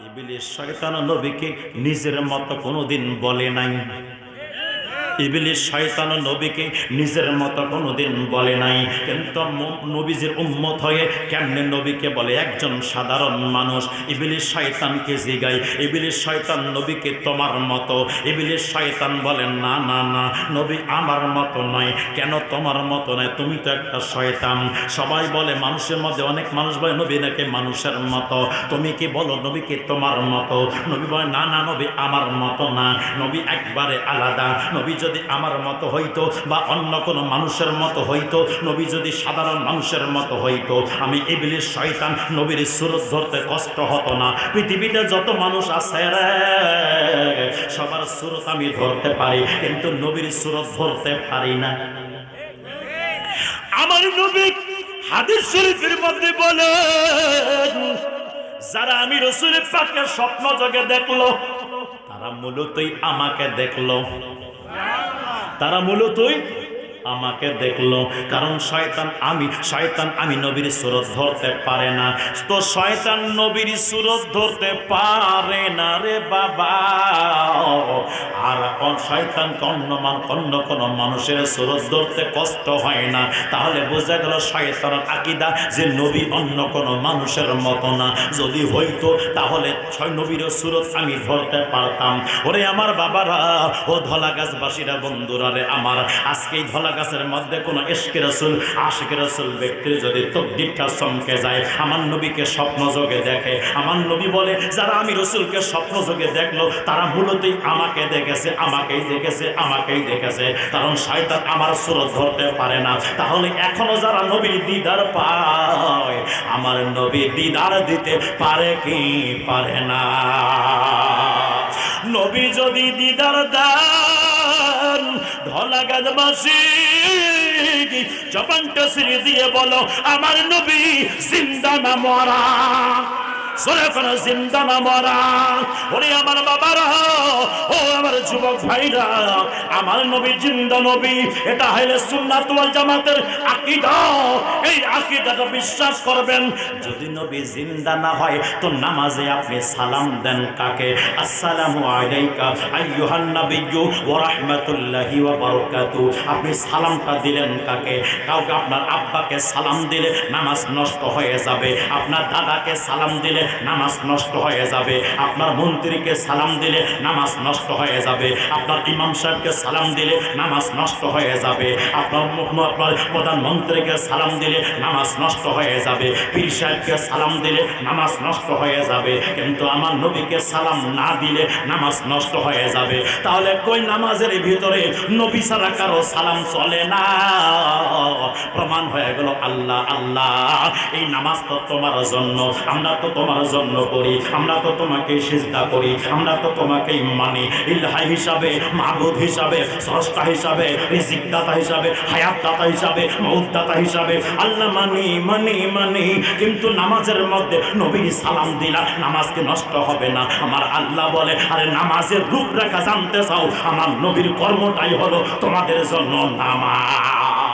ইবলিস শয়তান নবীকে নিজের মতো কোনোদিন বলে নাই। ইবলিস শয়তান নবীকে নিজের মতো কোনোদিন বলে নাই। কিন্তু নবীজির উম্মত হয়ে কেমনে নবীকে বলে? একজন সাধারণ মানুষ। ইবলিস শয়তানকে জিগায়, ইবলিস শয়তান নবীকে তোমার মতো। ইবলিস শয়তান বলেন না না না, নবী আমার মতো নয়। কেন তোমার মতো নয়? তুমি তো একটা শয়তান। সবাই বলে, মানুষের মধ্যে অনেক মানুষ বলে নবী নাকি মানুষের মতো। তুমি কি বলো নবীকে তোমার মতো? নবী বলে না না, নবী আমার মতো না, নবী একবারে আলাদা। নবী যদি আমার মতো হইতো বা অন্য কোনো মানুষের মতো হইতো, নবী যদি সাধারণ মানুষের মতো হইতো, আমি ইবলিস শয়তান নবীর সুরত ধরতে কষ্ট হতো না। পৃথিবীতে যত মানুষ আছে রে, সবার সুরত আমি ধরতে পারি, কিন্তু নবীর সুরত ধরতে পারি না। আমার নবী হাদিস শরীফের মধ্যে বলেন, যারা আমি রাসূল পাকের স্বপ্ন জগে দেখলো তারা মূলতই আমাকে দেখলো, তারা মূলতই আমাকে দেখলো। কারণ শয়তান আমি নবীর সুরত ধরতে পারে না। তো শয়তান নবীর সুরত ধরতে পারে না রে বাবা। আর শয়তান অন্য কোনো মানুষের সুরত ধরতে কষ্ট হয় না। তাহলে বোঝা গেল শয়তানের আকীদা যে নবী অন্য কোনো মানুষের মতো না। যদি হইতো তাহলে নবীর সুরত আমি ধরতে পারতাম। ওরে আমার বাবারা, ও ধলাগাছবাসীরা, বন্ধুরা রে আমার, আজকে ধলা গাছের মধ্যে কোন ইশকে রাসূল, আশিকে রাসূল ব্যক্তির যদি তকদিরটা চমকে যায়, আমার নবীকে স্বপ্ন যোগে দেখে, আমার নবী বলে যারা আমি রাসূলকে স্বপ্ন যোগে দেখলো তারা মূলতই আমাকে দেখেছে, আমাকেই দেখেছে। কারণ শয়তান আমার সুরত ধরতে পারে না। তাহলে এখনো যারা নবীর দিদার পায়, আমার নবী দিদার দিতে পারে কি পারে না? নবী যদি দিদার দেন, ধলাগাছবাসী জবানটা ছিঁড়ে দিয়ে বলো আমার নবী জিন্দা না মরা? সরে কোন জিন্দা না মরা? ওরে আমার বাবারা, ও আমার যুবক ভাইরা, আমার নবী জিন্দা নবী। এটা হইলে সুন্নাত ওয়াল জামাতের আকীদা। এই আকীদাটা বিশ্বাস করবেন। যদি নবী জিন্দা না হয় তো নামাজে আপনি সালাম দেন কাকে? আসসালামু আলাইকা আইয়ুহান নাবিয়্যু ওয়া রাহমাতুল্লাহি ওয়া বারাকাতুহু। আপনি সালামটা দিলেন কাকে? কাউকে আপনার আব্বাকে সালাম দিলে নামাজ নষ্ট হয়ে যাবে, আপনার দাদাকে সালাম দিলে নামাজ নষ্ট হয়ে যাবে, আপনার মন্ত্রীকে সালাম দিলে নামাজ নষ্ট হয়ে যাবে, আপনার ইমাম সাহেবকে সালাম দিলে নামাজ নষ্ট হয়ে যাবে, আপনার প্রধানমন্ত্রীকে সালাম দিলে নামাজ নষ্ট হয়ে যাবে, পীর সাহেবকে সালাম দিলে নামাজ নষ্ট হয়ে যাবে। কিন্তু আমার নবীকে সালাম না দিলে নামাজ নষ্ট হয়ে যাবে। তাহলে কই নামাজের ভিতরে নবী ছাড়া কারো সালাম চলে না? প্রমাণ হয়ে গেল আল্লাহ আল্লাহ, এই নামাজ তো তোমার জন্য, আমরা তো তোমার জন্য করি, আমরা তো তোমাকে সিজদা করি, আমরা তো তোমাকেই মানি ইলাহ হিসাবে, মাবুদ হিসাবে, স্রষ্টা হিসাবে, রিজিক দাতা হিসাবে, হায়াত দাতা হিসাবে, মউত দাতা হিসাবে আল্লাহ মানি মানি মানি। কিন্তু নামাজের মধ্যে নবীর সালাম দিলা নামাজকে নষ্ট হবে না। আমার আল্লাহ বলে, আরে নামাজের রূপরেখা জানতে চাও, আমার নবীর কর্মটাই হলো তোমাদের জন্য নামাজ।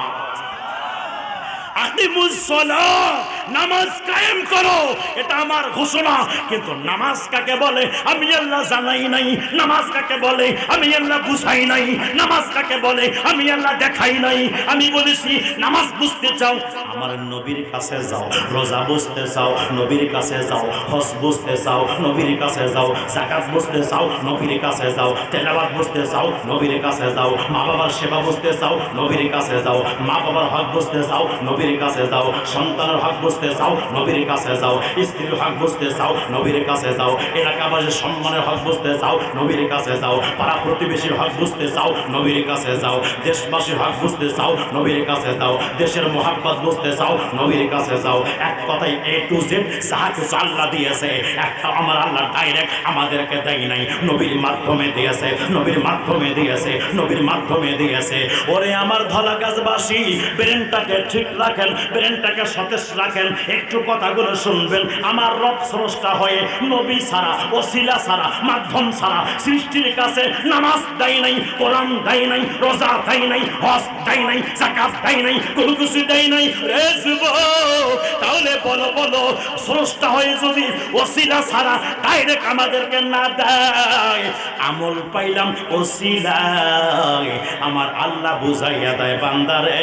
আকিমুস সালাহ নামাজ কায়েম করো, এটা আমার ঘোষণা। কিন্তু নামাজ কাকে বলে আমি আল্লাহ জানাই নাই, নামাজ কাকে বলে আমি আল্লাহ বুঝাই নাই, নামাজ কাকে বলে আমি আল্লাহ দেখাই নাই। আমি বলেছি নামাজ বুঝতে চাও আমার নবীর কাছে যাও, রোজা বুঝতে চাও নবীর কাছে যাও, হজ বুঝতে চাও নবীর কাছে যাও, যাকাত বুঝতে চাও নবীর কাছে যাও, তেলাওয়াত বুঝতে চাও নবীর কাছে যাও, মা বাবার সেবা বুঝতে চাও নবীর কাছে যাও, মা বাবার হক বুঝতে চাও নবীর কাছে যাও, সন্তানের হক বুঝতে চাও নবীর কাছে যাও, স্ত্রীর হক বুঝতে চাও নবীর কাছে যাও, এলাকাবাসীর সম্মানের হক বুঝতে চাও নবীর কাছে যাও, পাড়া প্রতিবেশীর হক বুঝতে চাও নবীর কাছে যাও, দেশবাসীর হক বুঝতে চাও নবীর কাছে যাও, দেশের মোহাব্বত বুঝতে চাও নবীর কাছে যাও। এক কথাই A to Z যাহা কিছু আল্লাহ দিয়েছে একটা আমার আল্লাহ ডাইরেক্ট আমাদেরকে দেয় নাই, নবীর মাধ্যমে দিয়েছে, নবীর মাধ্যমে দিয়েছে, নবীর মাধ্যমে দিয়েছে। ওরে আমার ধলা গাছবাসী, ব্রেনটাকে ঠিক রাখেন, ব্রেনটাকে সতেজ রাখেন, একটু কথাগুলো শুনবেন। আমার রব স্রষ্টা হয়ে নবী ছাড়া, ওসিলা ছাড়া, মাধ্যম ছাড়া সৃষ্টির কাছে নামাজ দেয় নাই, কোরআন দেয় নাই, রোজা দেয় নাই, হজ দেয় নাই, যাকাত দেয় নাই, কোনো কিছু দেয় নাই। রে যুবক, তাহলে বলো বলো, স্রষ্টা হয়ে যদি ওসিলা ছাড়া ডাইরেক্ট আমাদেরকে না দেয়, আমল পাইলাম ওসিলায়, আমার আল্লাহ বুঝাইয়া দেয় বান্দারে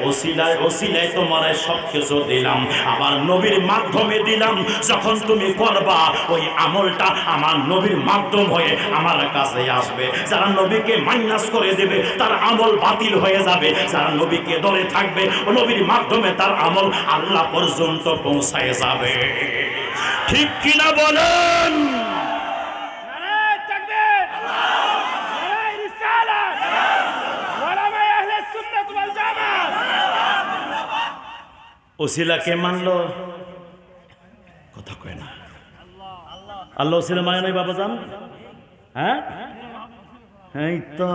ওসিলায় ওসিলায় তোমার সব কিছু দিলাম, আমার নবীর মাধ্যমে দিলাম। যখন তুমি করবা ওই আমলটা আমার নবীর মাধ্যম হয়ে আমার কাছে আসবে। যারা নবীকে মাইনাস করে দেবে তার আমল বাতিল হয়ে যাবে, যারা নবীকে ধরে থাকবে ও নবীর মাধ্যমে তার আমল আল্লাহ পর্যন্ত পৌঁছায় যাবে। ঠিক কিনা বলেন? ওসিলাকে মানলো, কথা কয় না। আল্লাহ ওসিলা মানে নাই বাবা জান? হ্যাঁ, এই তো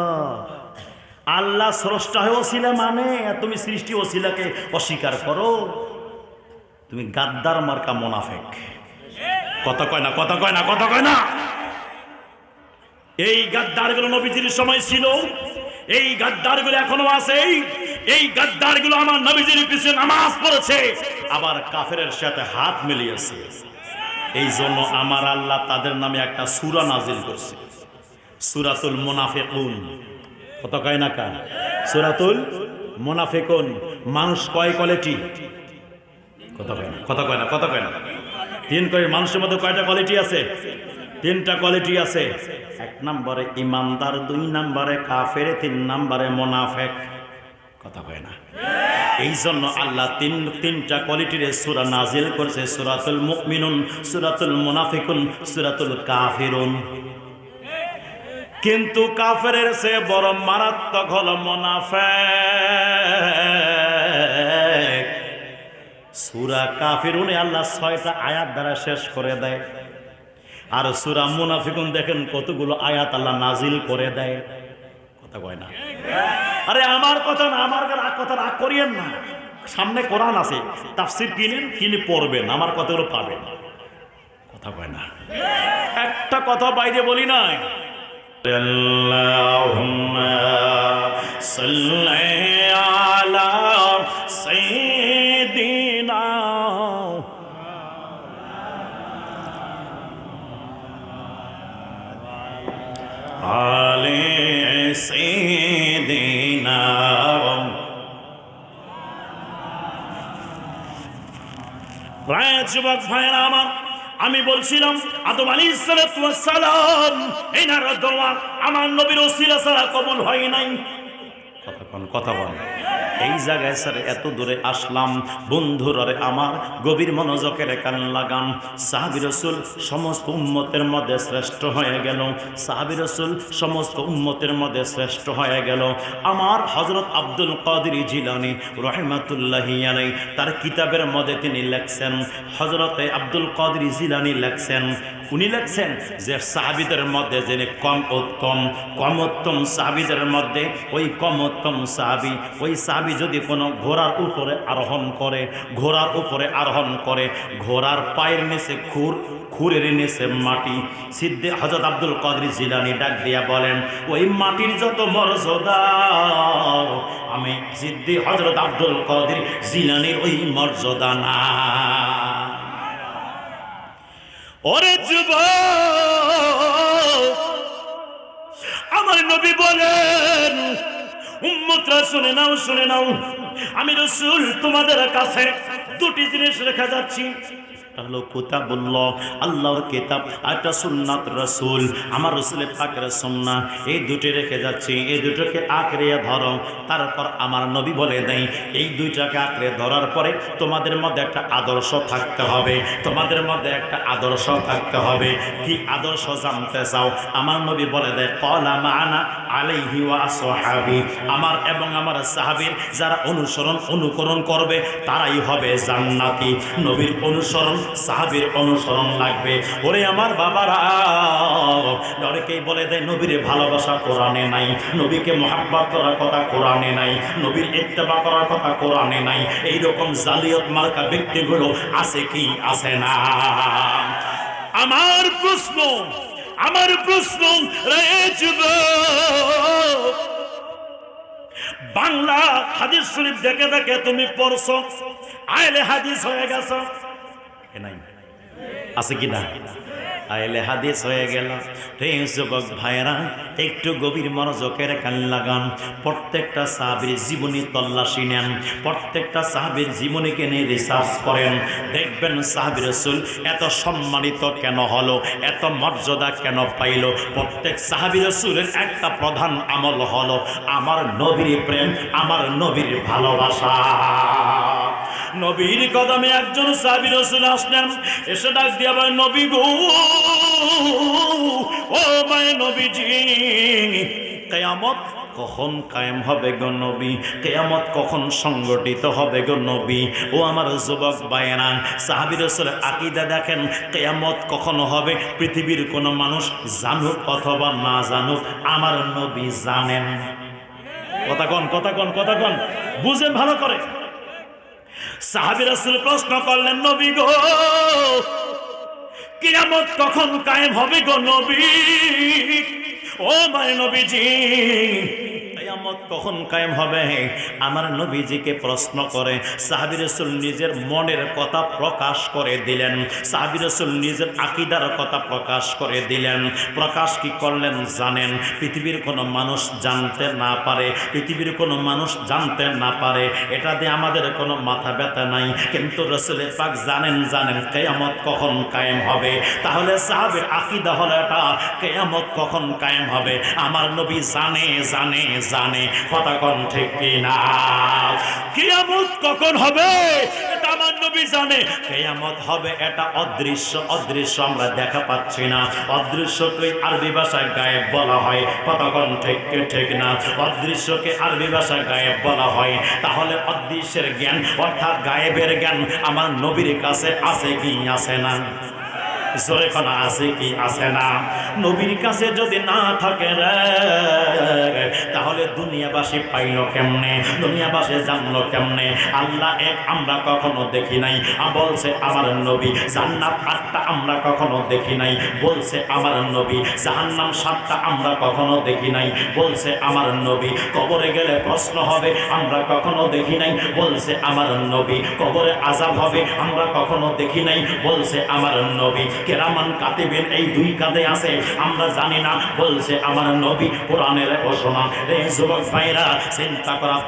আল্লাহ স্রষ্টা হয়ে ওসিলা মানে, তুমি সৃষ্টি ওসিলাকে অস্বীকার করো, তুমি গাদ্দার মার্কা মুনাফিক। কথা কয় না, কথা কয় না, কথা কয় না। এই গাদ্দারগুলো নবীজির সময় ছিল, এই গাদ্দারগুলো এখনো আছে, এই গাদ্দারগুলো আমার নবীজির পিছনে নামাজ পড়েছে, আবার কাফেরের সাথে হাত মিলিয়েছে। এই জন্য আমার আল্লাহ তাদের নামে একটা সূরা নাজিল করছে, সূরাতুল মুনাফিকুন। কথা কয় না কা? সূরাতুল মুনাফিকুন। মানুষ কয় কোয়ালিটি? কথা কয় না, কথা কয় না, কথা কয় না। তিন কয় মানুষের মধ্যে কয়টা কোয়ালিটি আছে? তিনটা কোয়ালিটি আছে। এক নম্বরে ইমানদার, দুই নম্বরে কাফের, তিন নম্বরে মুনাফিক। কথা কয় না। এই জন্য আল্লাহ তিনটা কোয়ালিটির সূরা নাজিল করেছে, সূরাতুল মুমিনুন, সূরাতুল মুনাফিকুন, সূরাতুল কাফিরুন। কিন্তু কাফেরের চেয়ে বড় মারাত্মক হলো মুনাফিক। সূরা কাফিরুনে আল্লাহ 6টা আয়াত দ্বারা শেষ করে দেয়, আর সূরা মুনাফিকুন দেখেন কতগুলো আয়াত আল্লাহ নাজিল করে দেয়। কথা কয় না। আরে আমার কথা না, আমার কথা রাগ করিয়েন না। সামনে কোরআন আছে, তাফসীর কিনে পড়বেন, আমার কথাগুলো পাবেন। কথা কয় না। একটা কথা বাইরে বলি নাই, আল্লাহুম্মা সাল্লি আলা সাইয়্যিদিনা আলে সাইয়্যিদিনা। যুবক ভাইরা আমার, আমি বলছিলাম আদম আলাইহিস সালাম এনার দোয়া আমার নবীর ওসিলা ছাড়া কবুল হয় নাই। কথা বল। এই জায়গায় স্যার এত দূরে আসলাম, বন্ধুরে আমার গভীর মনোযোগের কান লাগান। সাহাবী রাসূল সমস্ত উম্মতের মধ্যে শ্রেষ্ঠ হয়ে গেল, সাহাবী রাসূল সমস্ত উম্মতের মধ্যে শ্রেষ্ঠ হয়ে গেল। আমার হযরত আব্দুল কাদের জিলানী রাহমাতুল্লাহি আলাইহি তার কিতাবের মধ্যে তিনি লেখছেন, হযরতে আব্দুল কাদের জিলানী লেখছেন, উনি লেখছেন যে সাহাবীদের মধ্যে যিনি কম উত্তম সাহাবীদের মধ্যে ওই কম উত্তম সাহাবী, ওই সাহাবী যদি কোনো ঘোড়ার উপরে আরোহণ করে ঘোড়ার পায়ের নিচে খুরের নিচে মাটি, সিদ্ধে হযরত আব্দুল কাদের জিলানী ডাক দিয়া বলেন ওই মাটির যত মর্যাদা আমি সিদ্ধি হযরত আব্দুল কাদের জিলানীর ওই মর্যাদা না। ওরে যুবক, আমার নবী বলেন উম্মতরা শুনে নাও, আমি রাসূল তোমাদের কাছে দুটি জিনিস রেখে যাচ্ছি, হলো কিতাবুল্লাহ আল্লাহর কিতাব, একটা সুন্নাত রাসূল আমার রাসূলের পাকের সুন্নাহ, এই দুটি রেখে যাচ্ছি, এই দুটোকে আঁকড়ে ধরো। তারপর আমার নবী বলে দেয় এই দুইটাকে আঁকড়ে ধরার পরে তোমাদের মধ্যে একটা আদর্শ থাকতে হবে, কি আদর্শ জানতে চাও? আমার নবী বলে দেয় ক্বালা মা'আনা আলাইহি ওয়া আসহাবি, আমার এবং আমার সাহাবীর যারা অনুকরণ করবে তারাই হবে জান্নাতি। নবীর অনুসরণ সাহাবীর অনুসরণ লাগবে। ওরে আমার বাবারা, অনেকেই বলে দেয় নবীর ভালোবাসা কোরআনে নাই, নবীকে মহব্বত করার কথা কোরআনে নাই, নবীর ইত্তেবা করার কথা কোরআনে নাই। এইরকম জালিয়াত মার্কা ব্যক্তিগুলো আছে কি আছে না? আমার প্রশ্ন বাংলা হাদিস শরীফ দেখে দেখে তুমি পড়ছো, আইলে হাদিস হয়ে গেছো, নাই আছে কি না? আইলে হাদিস হয়ে গেল। যুবক ভাইরা একটু গভীর মনোযোগের কান লাগান, প্রত্যেকটা সাহাবীর জীবনী তল্লাশি নেন, প্রত্যেকটা সাহাবীর জীবনীকে নিয়ে রিসার্চ করেন, দেখবেন সাহাবী রাসূল এত সম্মানিত কেন হলো, এত মর্যাদা কেন পাইল। প্রত্যেক সাহাবী রাসূলের একটা প্রধান আমল হলো আমার নবীর প্রেম, আমার নবীর ভালোবাসা। নবীর কদমে একজন সাহাবী রাসূল আসলেন, এসে ডাক দিয়া বলেন নবী গো, ও মায়ে নবীজি, কিয়ামত কখন কায়েম হবে গো নবী, কিয়ামত কখন সংগঠিত হবে গো নবী? ও আমার যুবক ভাইয়েরা, সাহাবী রাসূলের আকীদা দেখেন, কিয়ামত কখন হবে পৃথিবীর কোনো মানুষ জানুক অথবা না জানুক, আমার নবী জানেন। কথা কন বুঝেন ভালো করে। সাহাবী রাসূল প্রশ্ন করলেন নবী গো, কিয়ামত কখন কায়েম হবে গো নবী? ও মায়ে নবীজি, কিয়ামত কখন কায়েম হবে? আমার নবীজিকে প্রশ্ন করে সাহাবী রাসূল নিজের মনের কথা প্রকাশ করে দিলেন, সাহাবী রাসূল নিজের আকীদার কথা প্রকাশ করে দিলেন। প্রকাশ কি করলেন জানেন? পৃথিবীর কোনো মানুষ জানতে না পারে, এটা দিয়ে আমাদের কোনো মাথা ব্যথা নাই, কিন্তু রাসূল পাক জানেন কিয়ামত কখন কায়েম হবে। তাহলে সাহাবীর আকীদা হলো এটা, কিয়ামত কখন কায়েম হবে আমার নবী জানে। কথা কোন ঠিক কি না? কিয়ামত কখন হবে এটা আমার নবী জানে। কিয়ামত হবে এটা অদৃশ্য আমরা দেখা পাচ্ছি না, অদৃশ্যকে আরবি ভাষায় গায়েব বলা হয়। কথা কোন ঠিক না? অদৃশ্যকে আরবি ভাষায় গায়েব বলা হয়। তাহলে অদৃশ্যের জ্ঞান অর্থাৎ গায়েবের জ্ঞান আমার নবীর কাছে আছে কি আছে না? জোরে কোন আছে কি আছে না? নবীর কাছে যদি না থাকে রে, তাহলে দুনিয়াবাসী পাইল কেমনে, দুনিয়াবাসী জানলো কেমনে? আল্লাহ এক আমরা কখনো দেখি নাই বলছে আমার নবী, জান্নাত 8টা আমরা কখনো দেখি নাই বলছে আমার নবী, জাহান্নাম 7টা আমরা কখনো দেখি নাই বলছে আমার নবী, কবরে গেলে প্রশ্ন হবে আমরা কখনো দেখি নাই বলছে আমার নবী, কবরে আযাব হবে আমরা কখনো দেখি নাই বলছে আমার নবী, কেরামান কাতিবিন এই 2 কাঁধে আছে আমরা জানি না বলছে আমার নবী। কোরআনের ঘোষণা। এই যুবক ভাইরা চিন্তা করার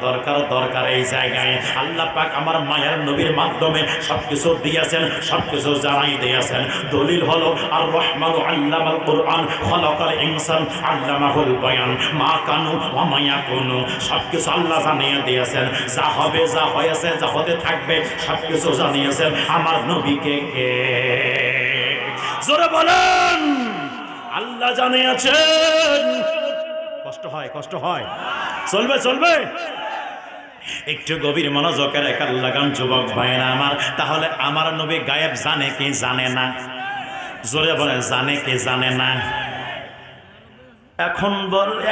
দরকার এই জায়গায় আল্লাহ পাক আমার মায়ের নবীর মাধ্যমে সবকিছু দিয়েছেন, সবকিছু জানাই দিয়েছেন। দলিল হলো আর রহমানু আল্লামাল কোরআন খলাকাল ইনসান আল্লামাহুল বায়ান মা কানু ওয়া মা ইয়াকুনু, সবকিছু আল্লাহ জানিয়ে দিয়েছেন, যা হবে যা হয়েছে যা হতে থাকবে সবকিছু জানিয়েছেন আমার নবীকে। কে জোরে বলেন আল্লাহ জানিয়েছেন। কষ্ট হয় চলবে একটু গভীর মনোযোগের একাল লাগান যুবক ভাইরা আমার। তাহলে আমার নবী গায়েব জানে কি জানে না? জোরে বলে জানে কে জানে না?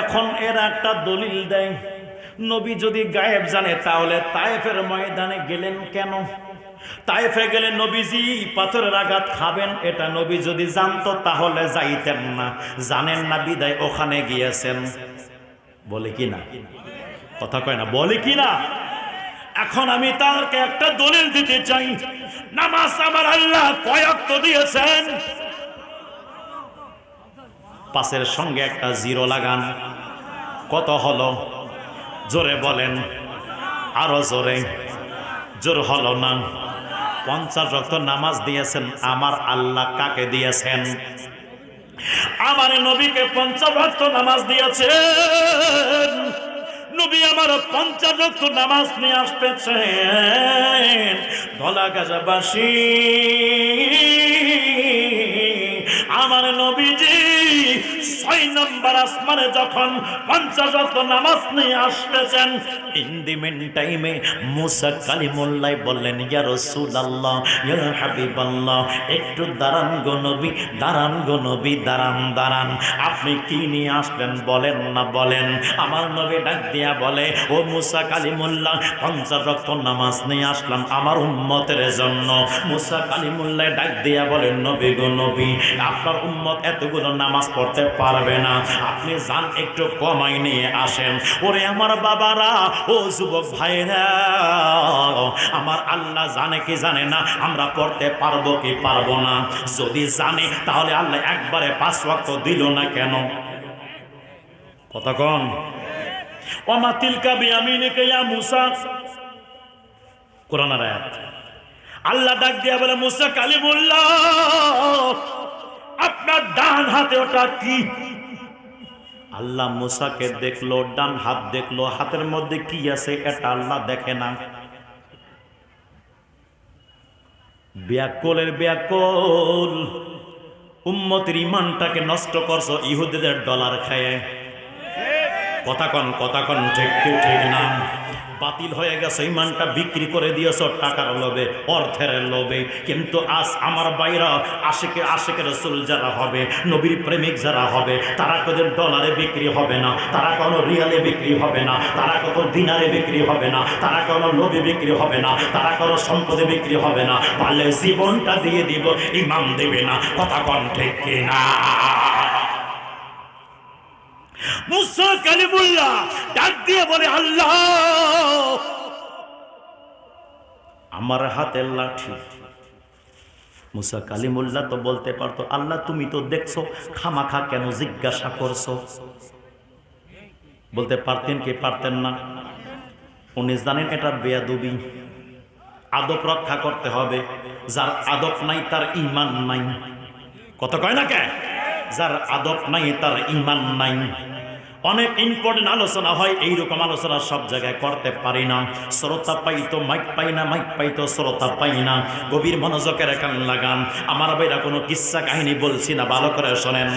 এখন এর একটা দলিল দেয়, নবী যদি গায়েব জানে তাহলে তায়েফের ময়দানে গেলেন কেন? তায়েফে গেলে নবীজি পাথরের আঘাত খাবেন, এটা নবী যদি জানতো তাহলে যাইতেন না। জানেন না বিদায় ওখানে গিয়েছেন। বলে কি না? কথা কয় না, বলে কি না? এখন আমি তাকে একটা দলিল দিতে চাই। নামাজ আমার আল্লাহ কয় ওয়াক্ত দিয়েছেন? 5-এর সঙ্গে একটা 0 লাগান, কত হলো? জোরে বলেন, আরো জোরে। জোর হলো না। 50 ওয়াক্ত নামাজ দিয়েছেন আমার আল্লাহ। কাকে দিয়েছেন? আমার নবীকে 50 ওয়াক্ত নামাজ দিয়েছেন। নবী আমার 50 ওয়াক্ত নামাজ নিয়ে আসতেছেন। ধলা গাজাবাসী, আমার নবীজি 6 নম্বর আসমানে যখন 50 ওয়াক্ত নামাজ নিয়ে আসতেছেন, ইন দি মেন টাইমে মুসা কালিমুল্লাহ বললেন, ইয়া রাসূলুল্লাহ, ইয়া হাবিবাল্লাহ, একটু দাঁড়ান গো নবী, দাঁড়ান গো নবী, দাঁড়ান। আপনি কি নিয়ে আসলেন বলেন না, বলেন। আমার নবী ডাক দিয়া বলে, ও মুসা কালিমুল্লাহ, 50 ওয়াক্ত নামাজ নিয়ে আসলাম আমার উম্মতের জন্য। মুসা কালিমুল্লাহ ডাক দিয়া বলেন, নবী গো নবী, আপনার উম্মত এতগুলো নামাজ পড়তে পারবে না, আপনি যান একটু কমাই নিয়ে আসেন। ওরে আমার বাবারা, ও যুবক ভাইরা, আমার আল্লাহ জানে কি জানে না আমরা পড়তে পারবো কি পারবো না? যদি জানে তাহলে আল্লাহ একবারে 5 ওয়াক্ত দিল না কেন? কথা কন। ওমা তিলকা বিয়ামিনিকা ইয়া মুসা, কোরআনের আয়াত। আল্লাহ ডাক দিয়া বলে, মুসা কালিমুল্লাহ, আপনার ডান হাতে ওটা কি? আল্লাহ মুসাকে দেখলো, ডান হাত দেখলো, হাতের মধ্যে কি আছে এটা আল্লাহ দেখে না। ব্যাকলের ব্যাকল, উম্মতের ইমানটাকে নষ্ট করছো ইহুদিদের ডলার খায়। কথা কন, ঠিক না? বাতিল হয়ে গেছে, ইমানটা বিক্রি করে দিয়েছ টাকার লোভে, অর্থের লোভে। কিন্তু আজ আমার বাইরা আশিকে রাসূল যারা হবে, নবীর প্রেমিক যারা হবে, তারা কোদের ডলারে বিক্রি হবে না, তারা কোনো রিয়ালে বিক্রি হবে না, তারা কোনো দিনারে বিক্রি হবে না, তারা কোনো লোভে বিক্রি হবে না, তারা কোনো সম্পদে বিক্রি হবে না। পারলে জীবনটা দিয়ে দিব, ইমান দেবে না। কথা কন ঠিক কিনা? মুসা কালিমুল্লাহ ডাক দিয়ে বলে, আল্লাহ আমার হাতের লাঠি। মুসা কালিমুল্লাহ তো বলতে পারতো, আল্লাহ তুমি তো দেখছো, খামাখা কেন জিজ্ঞাসা করছো? বলতে পারতেন কি পারতেন না? উনি জানেন এটা বেয়াদবি, আদব রক্ষা করতে হবে। যার আদব নাই তার ঈমান নাই। কত কয় না কে? যার আদব নাই তার ঈমান নাই। অনেক ইম্পর্টেন্ট আলোচনা হয়, এইরকম আলোচনা সব জায়গায় করতে পারি না। শ্রোতা পাই তো মাইক পাই না, মাইক পাই তো শ্রোতা পাই না। গভীর মনোযোগের কান লাগান। আমার ভাইরা কোনো কিস্সা কাহিনী বলছি না, ভালো করে শোনেন।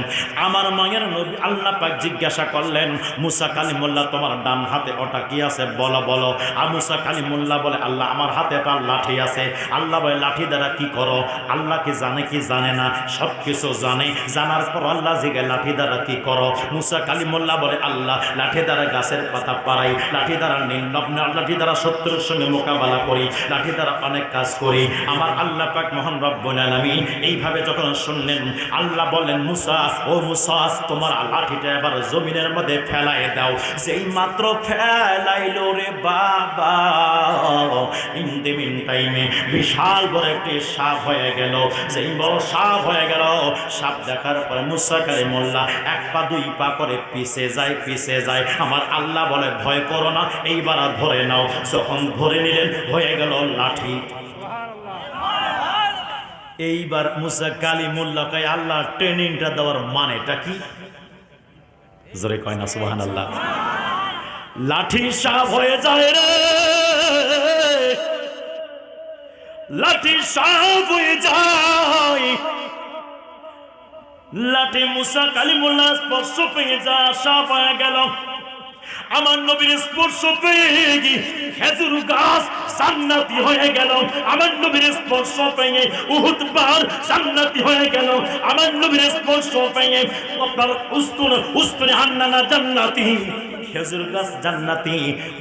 আমার মায়ের নবী আল্লাহ পাক জিজ্ঞাসা করলেন, মুসা কালিমুল্লাহ তোমার ডান হাতে ওটা কি আছে বলো। আর মুসা কালিমুল্লাহ বলে, আল্লাহ আমার হাতে তার লাঠি আছে। আল্লাহ বলে, লাঠি দ্বারা কি করো? আল্লাহ কি জানে কি জানে না? সব কিছু জানে। জানার পর আল্লাহ জিজ্ঞাসা, লাঠি দ্বারা কি করো? মুসা কালিমুল্লাহ বলে, আল্লাহ লাঠি দ্বারা গাছের পাতা পাড়াই, লাঠি দ্বারা লাঠি দ্বারা শত্রুর সঙ্গে মোকাবেলা করি, লাঠি দ্বারা অনেক কাজ করি। আমার আল্লাহ পাক মহান রব্বুল আলামিন এইভাবে যখন শুনলেন, আল্লাহ বললেন, মুসা, ও মুসা, তোমার লাঠিটা এবার জমিনের মধ্যে ফেলাই দাও। যেই মাত্র ফেলাইলো রে বাবা, ইন দি মিন টাইমে বিশাল বড় একটি সাপ হয়ে গেল। যেই বড় সাপ হয়ে গেল, সাপ দেখার পরে মুসা কালিমুল্লাহ 1 পা 2 পা করে পিছে যায়। আমার আল্লাহ বলে, ভয় করো না, এইবার ধরে নাও। যখন ধরে নিলেন, হয়ে গেল লাঠি। এইবার মুসা কালিমুল্লাহকে আল্লাহ ট্রেনিংটা দেওয়ার মানেটা কি? জোরে কয় না সুবহানাল্লাহ। লাঠি সাপ হয়ে যায় রে, লাঠি সাপ হয়ে যায়। লাঠি মুসা কালিমুল্লাহ স্পর্শ পেয়ে যা সাপ হয়ে গেল। আমার নবীর স্পর্শ পেয়ে খেজুর গাছ জান্নাতি হয়ে গেল। আমার নবীর স্পর্শ পেয়ে উহুদ পাহাড় জান্নাতি হয়ে গেল। আমার নবীর স্পর্শ পেয়ে আপনার উস্তুনে হান্নানা জান্নাতি, খেজুর গাছ জান্নাতি,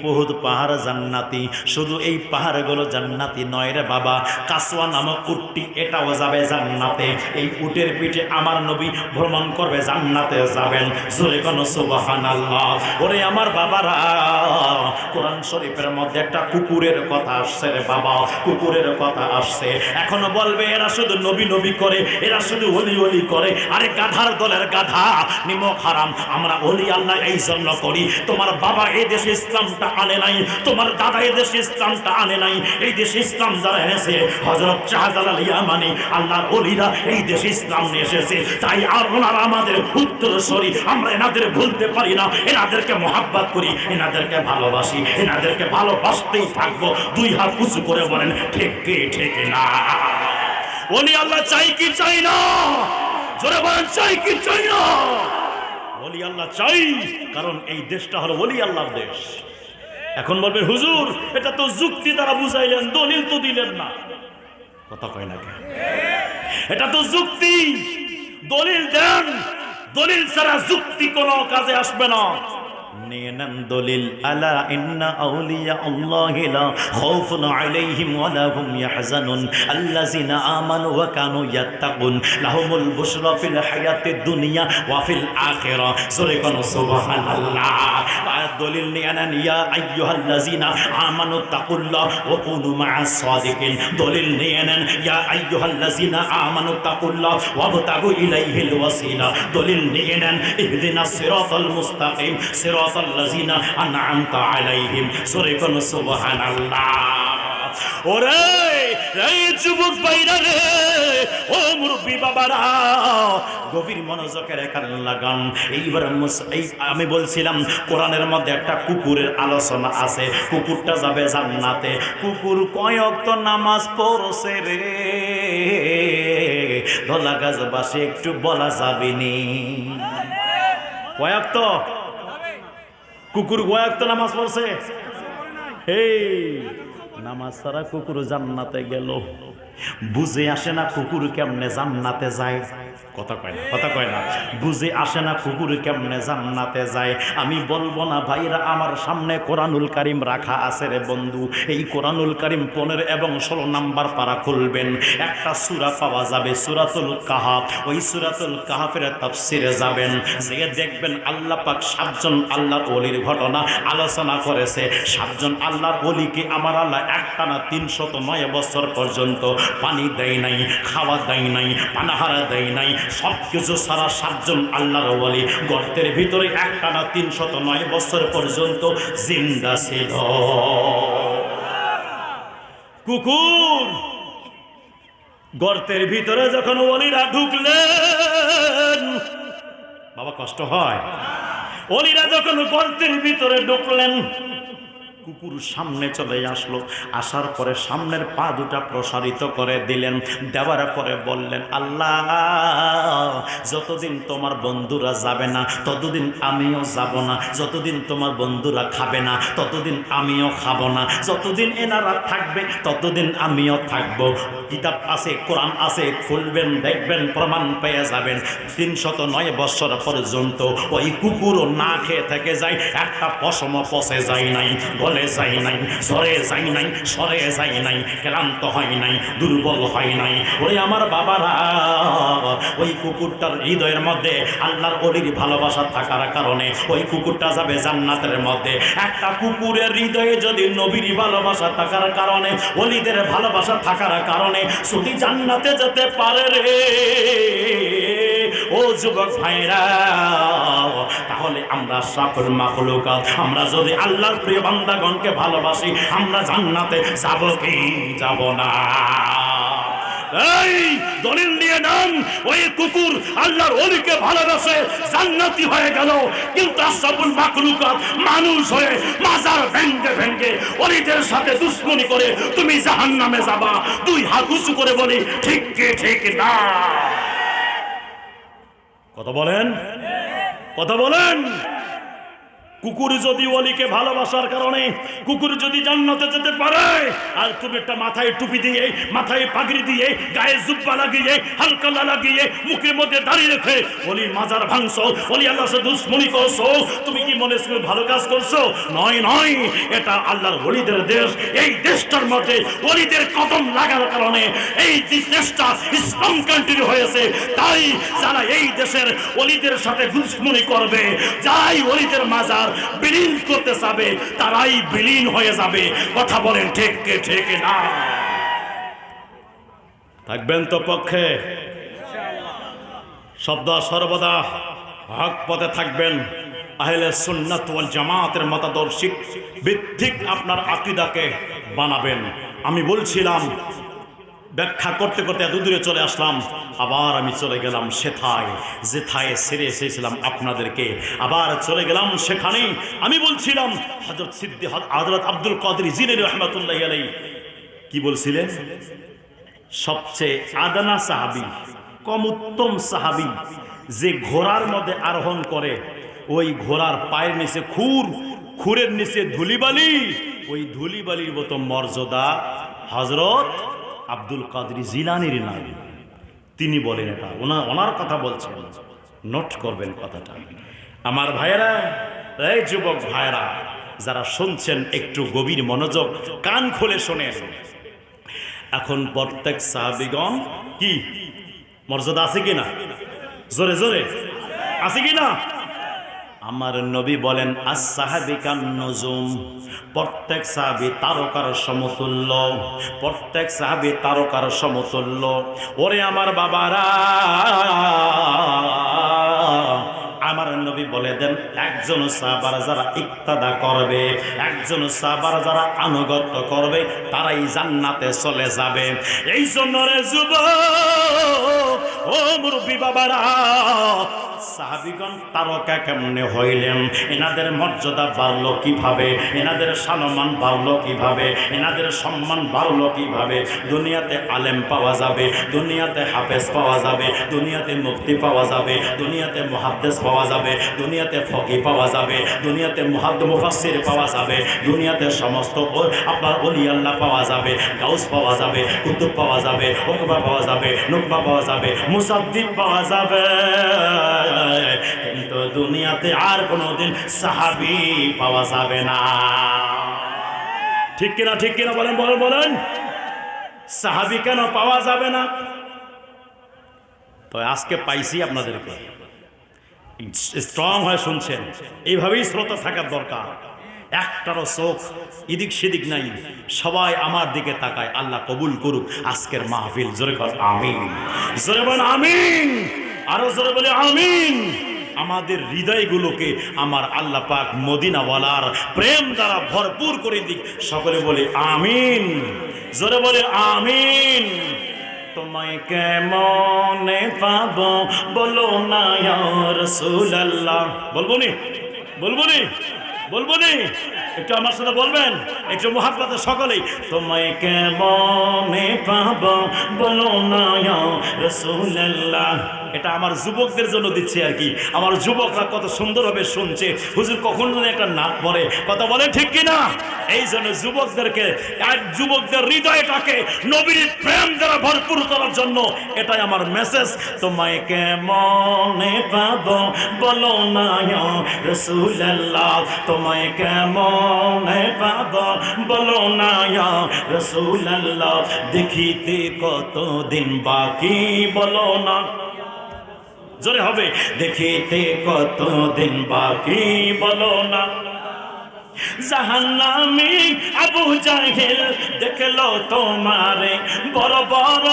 উহুদ পাহাড় জান্নাতি। শুধু এই পাহাড়গুলো জান্নাতি নয় রে বাবা, কাসওয়া নামক উটটি এটাও যাবে জান্নাতে। এই উটের পিঠে আমার নবী ভ্রমণ করবে, জান্নাতে যাবেন। জোরে কোন সুবহানাল্লাহ। ওরে আমার বাবারা, কোরআন শরীফের মধ্যে একটা কুকুরের কথা আসছে রে বাবা, কুকুরের কথা আসছে। এখনো বলবে এরা শুধু নবী নবী করে, এরা শুধু ওলি ওলি করে। আরে গাধার দলের গাধা, নিমক হারাম। আমরা ওলি আল্লাহ এই জন্য করি, তোমার বাবা এই দেশে ইসলামটা আনে নাই, তোমার দাদা এই দেশে ইসলামটা আনে নাই। এই দেশে ইসলাম যারা এনেছে হযরত শাহজালাল ইয়ামানি আল্লাহর ওলিরা এই দেশে ইসলাম নিয়ে এসেছে। তাই আর ওনারা আমাদের উত্তরসূরি, আমরা এনাদের ভুলতে পারি না। এনাদেরকে মহাব্বত করি, এনাদেরকে ভালোবাসি, এনাদেরকে ভালোবাসতেই থাকবো। দুই হাত উঁচু করে বলেন ঠিক কি ঠিক না। ওলি আল্লাহ চাই কি চাই না? জোরে বলেন চাই কি চাই না? ওলি আল্লাহ চাই, কারণ এই দেশটা হলো ওলি আল্লাহর দেশ। এখন বলবে হুজুর এটা তো যুক্তি দ্বারা বুঝাইলেন, দলিল তো দিলেন না। কথা কয় না কেন? এটা তো যুক্তি, দলিল দেন। দলিল ছাড়া যুক্তি কোনো কাজে আসবে না। নিয়ে নেন দলিল। আলা ইন্না আউলিয়া আল্লাহি লা খাউফুন আলাইহিম ওয়া লা হুম ইয়াহজানুন আল্লাযিনা আমানু ওয়া কানু ইয়াত্তাকুন লাহুমুল বুশরা ফিল হায়াতিদ দুনিয়া ওয়া ফিল আখিরাহ। সূরা কোন সুবহানাল্লাহ। দলিল নিয়ে নেন। ইয়া আইয়ুহাল্লাযিনা আমানু তাকুল্লাহ ওয়া কুনু মা'আস সাদিকিন। দলিল নিয়ে নেন। ইয়া আইয়ুহাল্লাযিনা আমানু তাকুল্লাহ ওয়াবতাগু ইলাইহিল ওয়াসিলা। দলিল নিয়ে নেন। ইহদিনাস সিরাতাল মুস্তাকিম সিরাতাল্লাযিনা আন'আমতা আলাইহিম। সূরা কোন সুবহানাল্লাহ। ওরে এই যুবক ভাইরা রে, ও মুরব্বি বাবারা, গভীর মনোযোগের কান লাগান। এইবার আমি বলছিলাম কোরআনের মধ্যে একটা কুকুরের আলোচনা আছে। কুকুরটা যাবে জান্নাতে। কুকুর কয় ওয়াক্ত নামাজ পড়ছে রে, ধলা গাছবাসী একটু বলা যাবে নি? কয় ওয়াক্ত? কুকুর কয় ওয়াক্ত নামাজ পড়ছে? এই নামাজ ছাড়া কুকুর জান্নাতে গেল। বুঝে আসে না কুকুর কেমনে জান্নাতে যায়। কথা কয় না, কথা কয় না। বুঝে আসে না কুকুর কেমনে জান্নাতে যায়। আমি বলবো না ভাইরা, আমার সামনে কোরআনুল কারীম রাখা আছে রে বন্ধু। এই কোরআনুল কারীম 15 এবং 16 নাম্বার পারা খুলবেন, একটা সূরা পাওয়া যাবে, সূরাতুল কাহাফ। ওই সূরাতুল কাহাফের তাফসিরে যাবেন, যে দেখবেন আল্লাহ পাক 7 জন আল্লাহর ওলির ঘটনা আলোচনা করেছে। 7 জন আল্লাহর ওলিকে আমার আল্লাহ একটানা 309 বছর পর্যন্ত পানি দেয় নাই, খাওয়া দেয় নাই, পানাহারা দেয় নাই। সব কিছু সারা 7 জন আল্লাহর ওলি গর্তের ভিতরে একটানা 309 বছর পর্যন্ত জিন্দা ছিল। কুকুর গর্তের ভিতরে যখন ওলিরা ঢুকলেন, বাবা কষ্ট হয়। ওলিরা যখন গর্তের ভিতরে ঢুকলেন, কুকুর সামনে চলে আসলো। আসার পরে সামনের পা দুটা প্রসারিত করে দিলেন। দেওয়ার পরে বললেন, আল্লাহ যতদিন তোমার বন্ধুরা যাবে না ততদিন আমিও যাব না, যতদিন তোমার বন্ধুরা খাবে না ততদিন আমিও খাবো না, যতদিন এনারা থাকবে ততদিন আমিও থাকবো। কিতাব আছে, কোরআন আছে, খুলবেন দেখবেন, প্রমাণ পেয়ে যাবেন। 309 বছর পর্যন্ত ওই কুকুরও না খেয়ে থেকে যায়, একটা পশম পচে যায় নাই, গলে যায় নাই, সরে যায় নাই, সরে যায় নাই, ক্লান্ত হয় নাই, দুর্বল হয় নাই। ওরে আমার বাবারা, ওই কুকুরটার হৃদয়ের মধ্যে আল্লাহর ওলির ভালোবাসা থাকার কারণে ওই কুকুরটা যাবে জান্নাতের মধ্যে। একটা কুকুরের হৃদয়ে যদি নবীর ভালোবাসা থাকার কারণে, ওলিদের ভালোবাসা থাকার কারণে যদি জান্নাতে যেতে পারে রে ও যুবক ভাইরা, তাহলে আমরা সকল মাখলুকাত, আমরা যদি আল্লাহর প্রিয় বান্দাগণকে ভালোবাসি, আমরা জান্নাতে যাব কি যাব না? এই দলিল নিয়ে নাম। ওই কুকুর আল্লাহর ওলিকে ভালোবাসে, জান্নাতি হয়ে গেল। কিন্তু আশরাফুল মাখলুকাত মানুষ হয়ে মাজার ভেঙ্গে ভেঙ্গে ওলিদের সাথে দুশ্মনী করে তুমি জাহান্নামে যাবা। দুই হাত উঁচু করে বলি ঠিক কি ঠিক না? কথা বলেন, কথা বলেন। কুকুর যদি ওলিকে ভালোবাসার কারণে কুকুর যদি জান্নাতে যেতে পারে, আর তুমি একটা মাথায় টুপি দিয়ে, মাথায় পাগড়ি দিয়ে, গায়ে জুব্বা লাগিয়ে, হালকালা লাগিয়ে, মুখের মধ্যে দাঁড়িয়ে রেখে ওলির মাজার ভাঙছো, ওলি আল্লাহর সাথে দুশ্মনী করছো, তুমি কি মনে করে ভালো কাজ করছো? নয় নয়, এটা আল্লাহর ওলিদের দেশ। এই দেশটার মধ্যে ওলিদের কদম লাগার কারণে এই দেশটা ইসলাম কান্ট্রি হয়েছে। তাই যারা এই দেশের ওলিদের সাথে দুশ্মনী করবে, যাই ওলিদের মাজার বিলীন করতে যাবে, তারাই বিলীন হয়ে যাবে। কথা বলেন ঠিক ঠিক না? থাকবেন তো পক্ষে? শব্দ সর্বদা হক পথে থাকবেন। আহলে সুন্নাত ওয়াল জামাতের মতাদর্শিক ভিত্তিক আপনার আকীদাকে বানাবেন। আমি বলছিলাম, ব্যাখ্যা করতে করতে এত দূরে চলে আসলাম, আবার আমি চলে গেলাম সেথায় যেথায় ছেড়ে এসেছিলাম আপনাদেরকে, আবার চলে গেলাম সেখানে। আমি বলছিলাম হযরত সিদ্দিক হযরত আব্দুল কাদের জিলানী রাহমাতুল্লাহি আলাইহি কি বলছিলেন? সবচেয়ে আদনা সাহাবী, কম উত্তম সাহাবী, যে ঘোড়ার মধ্যে আরোহণ করে ওই ঘোড়ার পায়ের নিচে খুরের নিচে ধুলিবালি, ওই ধুলিবালির মতো মর্যাদা হযরত আব্দুল কাদের জিলানীর নাই। তিনি বলেন, এটা ওনার কথা বলছেন, নোট করবেন কথাটা। আমার ভাইয়েরা, এই যুবক ভাইয়েরা যারা শুনছেন, একটু গভীর মনোযোগ, কান খুলে শোনেন। এখন প্রত্যেক সাহাবীগণ কি মর্যাদা আছে কিনা? জোরে জোরে আছে কিনা? আমার নবী বলেন as-সাহাবী কান-নুজুম, প্রত্যেক সাহাবী তারকার সমতুল্য, প্রত্যেক সাহাবী তারকার সমতুল্য। ওরে আমার বাবারা, আমার নবী বলে দেন, একজন সাহাবারা যারা ইক্তাদা করবে, একজন সাহাবারা যারা আনুগত্য করবে, তারাই জান্নাতে চলে যাবে। এই জন্য রে যুবক, ও মুরব্বী বাবারা, সাহাবীগণ তারকা কেমনে হইলেন? এনাদের মর্যাদা বাড়লো কিভাবে? এনাদের সম্মান বাড়লো কিভাবে? এনাদের সম্মান বাড়লো কিভাবে? দুনিয়াতে আলেম পাওয়া যাবে, দুনিয়াতে হাফেজ পাওয়া যাবে, দুনিয়াতে মুফতি পাওয়া যাবে, দুনিয়াতে মুহাদ্দিস পাওয়া যাবে, দুনিয়াতে ফকিহ পাওয়া যাবে, দুনিয়াতে মুফাসসির পাওয়া যাবে, দুনিয়াতে সমস্ত আপনার ওলি আল্লাহ পাওয়া যাবে, গাউস পাওয়া যাবে, কুতুব পাওয়া যাবে, উকবা পাওয়া যাবে, নুকবা পাওয়া যাবে, মুসাদ্দিদ পাওয়া যাবে, কিন্তু দুনিয়াতে আর কোনোদিন সাহাবী পাওয়া যাবে না। ঠিক কিনা? ঠিক কিনা? বলেন বলেন বলেন। সাহাবী কেন পাওয়া যাবে না? তো আজকে পাইছি আপনাদেরকে, স্ট্রং হয়ে শুনছেন, এইভাবেই শ্রোতা থাকার দরকার। একটারও চোখ এদিক সেদিক নাই, সবাই আমার দিকে তাকায়। আল্লাহ কবুল করুক আজকের মাহফিল। জোরে বল আমিন, জোরে বল আমিন, আরো জোরে বলে আমিন। আমাদের হৃদয়গুলোকে আমার আল্লাহ পাক মদিনাওয়ালার প্রেম দ্বারা ভরপুর করে দিক। সকলে বলে আমিন, জোরে বলে আমিন। তোমায় কেমনে পাবো বলো না ইয়া রাসূলুল্লাহ। বলবো নি? বলবো নি? বলবো নি? একটু আমার সাথে বলবেন, একটু মুহাব্বতে সকলেই। তোমায় কেমনে পাবো বলো না ইয়া রাসূলুল্লাহ। এটা আমার যুবকদের জন্য দিচ্ছে আর কি। আমার যুবকরা কত সুন্দরভাবে শুনছে, হুজুর কখন যেন একটা নাক পড়ে, কথা বলে ঠিক কিনা? এই জন্য যুবকদেরকে, যুবকদের হৃদয়টাকে নবীর প্রেম দ্বারা ভরপুর করার জন্য এটাই আমার মেসেজ। তোমায় কেমনে পাবো বলো না ইয়া রাসূলুল্লাহ, তোমায় কেমনে পাবো বলো না ইয়া রাসূলুল্লাহ। দেখিতে কতদিন বাকি বলো না, জোরে হবে, দেখিতে কতদিন বাকি বলো না। জাহান্নামী আবু জাহেল দেখলো তোমারে, বড় বড়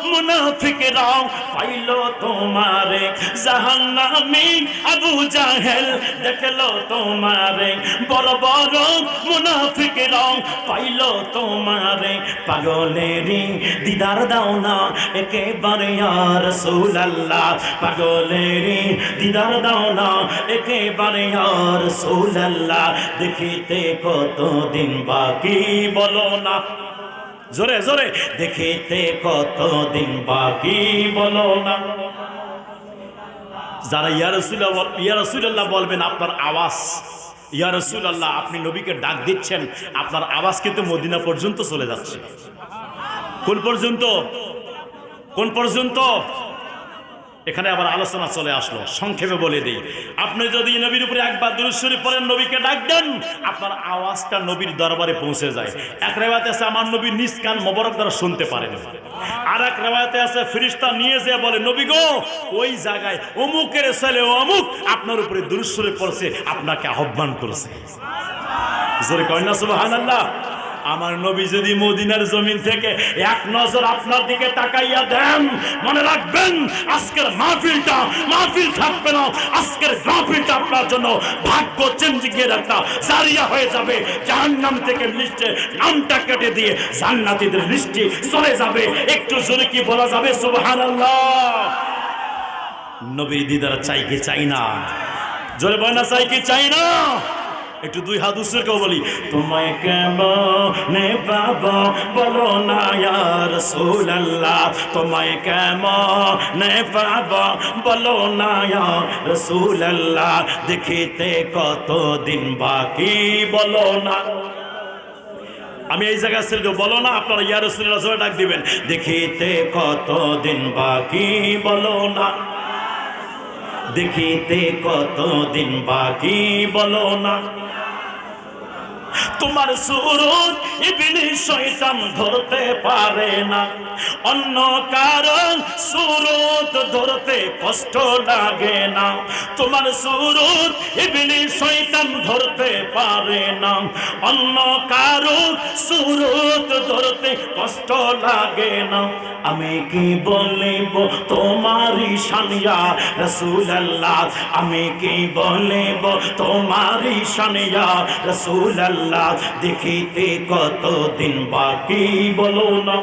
মুনাফিকরা পাইলো তোমারে। জাহান্নামী আবু জাহেল দেখলো তোমারে, বড় বড় মুনাফিকরা পাইলো তোমারে। পাগলেরই দিদার দাও না একেবারে ইয়া রাসূলুল্লাহ, পাগলেরই দিদার দাও না একেবারে ইয়া রাসূলুল্লাহ। দেখিতে কতদিন বাকি বলো না, জোরে জোরে, দেখিতে কতদিন বাকি বলো না। যারা ইয়া রাসূলুল্লাহ বলবেন, আপনার আওয়াজ ইয়া রাসূলুল্লাহ, আপনি নবীকে ডাক দিচ্ছেন, আপনার আওয়াজ কিন্তু মদিনা পর্যন্ত চলে যাচ্ছে। কোন পর্যন্ত? কোন পর্যন্ত? এখানে আবার আলোচনা চলে আসলো। সংক্ষেপে বলে দিই, আপনি যদি নবীর উপরে একবার দুরূদ শরীফ পড়েন, নবীকে ডাক দেন, আপনার আওয়াজটা নবীর দরবারে পৌঁছে যায়। এক রিওয়ায়াতে আছে আমার নবী নিজ কান মোবারক দ্বারা শুনতে পারেন, আর এক রিওয়ায়াতে আছে ফেরেশতা নিয়ে যেয়ে বলে, নবী গো, ওই জায়গায় অমুকের ছেলে অমুক আপনার উপরে দুরূদ শরীফ পড়ছে, আপনাকে আহ্বান করেছে। জোরে কয় না সুবহানাল্লাহ। আমার নবী যদি মদিনার জমিন থেকে এক নজর আপনার দিকে তাকাইয়া দেন, মনে রাখবেন আজকের মাহফিল থাকবে না, আজকের মাহফিলটা আপনার জন্য ভাগ্য চেঞ্জিংয়ের একটা জারিয়া হয়ে যাবে। জাহান্নাম থেকে লিস্টে নামটা কেটে দিয়ে জান্নাতীদের লিস্টে চলে যাবে। একটু জোরে কি বলা যাবে সুবহানাল্লাহ? নবীর দিদার চাই কি চাই না? জোরে বল না, চাই কি চাই না? একটু দুই হাত উঁচু করে বলি, তোমায় কেমনে পাবো বলো না ইয়া রাসূলুল্লাহ, তোমায় কেমনে পাবো বলো না ইয়া রাসূলুল্লাহ, দেখিতে কতদিন বাকি বলো না। আমি এই জায়গায় ছেড়ে দেব, বলো না, আপনারা ইয়া রাসূলুল্লাহ জোরে ডাক দিবেন, দেখিতে কতদিন বাকি বলো না, দেখিতে কতদিন বাকি বলো না। তোমার সুরত ইবলিস শয়তান ধরতে পারে না, অন্য কারণ সুরত ধরতে কষ্ট লাগে না। তোমার সুরত ইবলিস শয়তান ধরতে পারে না, অন্য কারণ সুরত ধরতে কষ্ট লাগে না। আমি কি বলিব তোমারি শান ইয়া রাসূলুল্লাহ, আমি কি বলিব তোমারি শান ইয়া রাসূলুল্লাহ, দেখিতে কতদিন বাকি বলো না,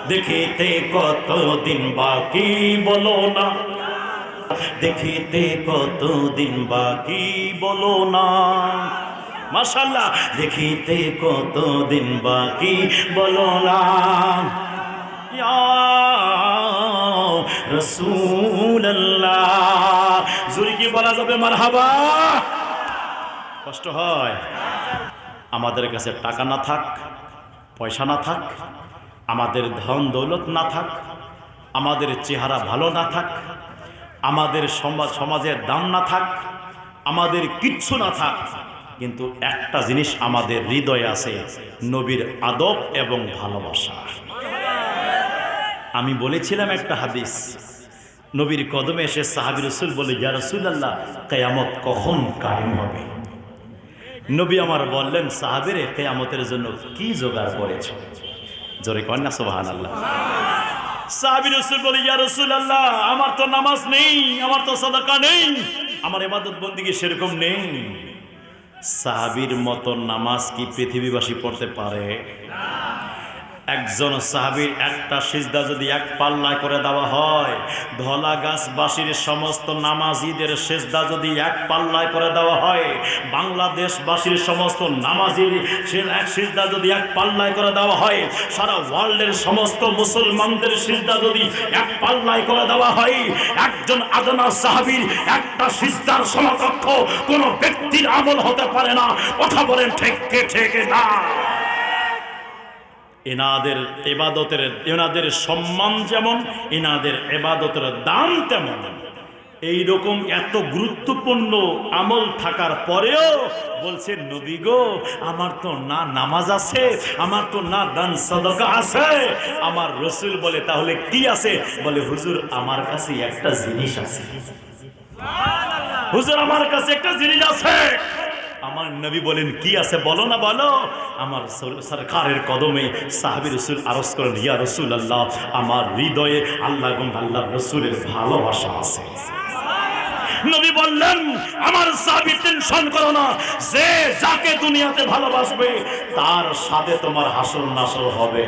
দেখিতে কতদিন বাকি বলো না, দেখিতে কতদিন বাকি বলো না। মাশাআল্লাহ, দেখিতে কতদিন বাকি বলো না। ইয়া রাসূলুল্লাহ, জোরে কি বলা যাবে মারহাবা? কষ্ট হয়। আমাদের কাছে টাকা না থাক, পয়সা না থাক, আমাদের ধন দৌলত না থাক, আমাদের চেহারা ভালো না থাক, আমাদের সমাজের দাম না থাক, আমাদের কিচ্ছু না থাক, কিন্তু একটা জিনিস আমাদের হৃদয়ে আছে, নবীর আদব এবং ভালোবাসা। আমি বলেছিলাম একটা হাদিস, নবীর কদমে এসে সাহাবী রাসূল বলে, ইয়া রাসূলুল্লাহ, কিয়ামত কখন কায়েম হবে? নবী আমার বললেন, সাহাবীরে, কিয়ামতের জন্য কি জোগাড় করেছো? জোরে কর না সুবহানাল্লাহ। সাহাবী রাসূল বলে, ইয়া রাসূলুল্লাহ, আমার তো নামাজ নেই, আমার তো সাদাকা নেই, আমার ইবাদত বন্দেগী সেরকম নেই। সাহাবীর মতো নামাজ কি পৃথিবীবাসী পড়তে পারে? একজন সাহাবীর একটা সিজদা যদি এক পাল্লায় করে দেওয়া হয়, ধলা গাছবাসীর সমস্ত নামাজীদের সিজদা যদি এক পাল্লায় করে দেওয়া হয়, বাংলাদেশবাসীর সমস্ত নামাজীর এক সিজদা যদি এক পাল্লায় করে দেওয়া হয়, সারা ওয়ার্ল্ডের সমস্ত মুসলমানদের সিজদা যদি এক পাল্লায় করে দেওয়া হয়, একজন আদনা সাহাবীর একটা সিজদার সমকক্ষ কোন ব্যক্তির আমল হতে পারে না। কথা বলেন ঠিক কে ঠিক না? এনাদের ইবাদতের, এনাদের সম্মান যেমন, এনাদের ইবাদতের দাম তেমন। এইরকম এত গুরুত্বপূর্ণ আমল থাকার পরেও বলছে, নবী গো, আমার তো না নামাজ আছে, আমার তো না দান সাদাকা আছে। আমার রাসূল বলে, তাহলে কি আছে? বলে, হুজুর, আমার কাছে একটা জিনিস আছে। হুজুর, আমার কাছে একটা জিনিস আছে। আমার নবী বলেন, কি আছে? বলো না, বলো। আমার সরকারের কদমে সাহাবী রাসূল আরজ করেন, ইয়া রাসূলুল্লাহ, আমার হৃদয়ে আল্লাহ এবং আল্লাহর রাসূলের ভালোবাসা আছে। নবী বললেন, আমার সাহাবী, টেনশন করো না, যে যাকে দুনিয়াতে ভালোবাসবে তার সাথে তোমার হাসর নাসর হবে।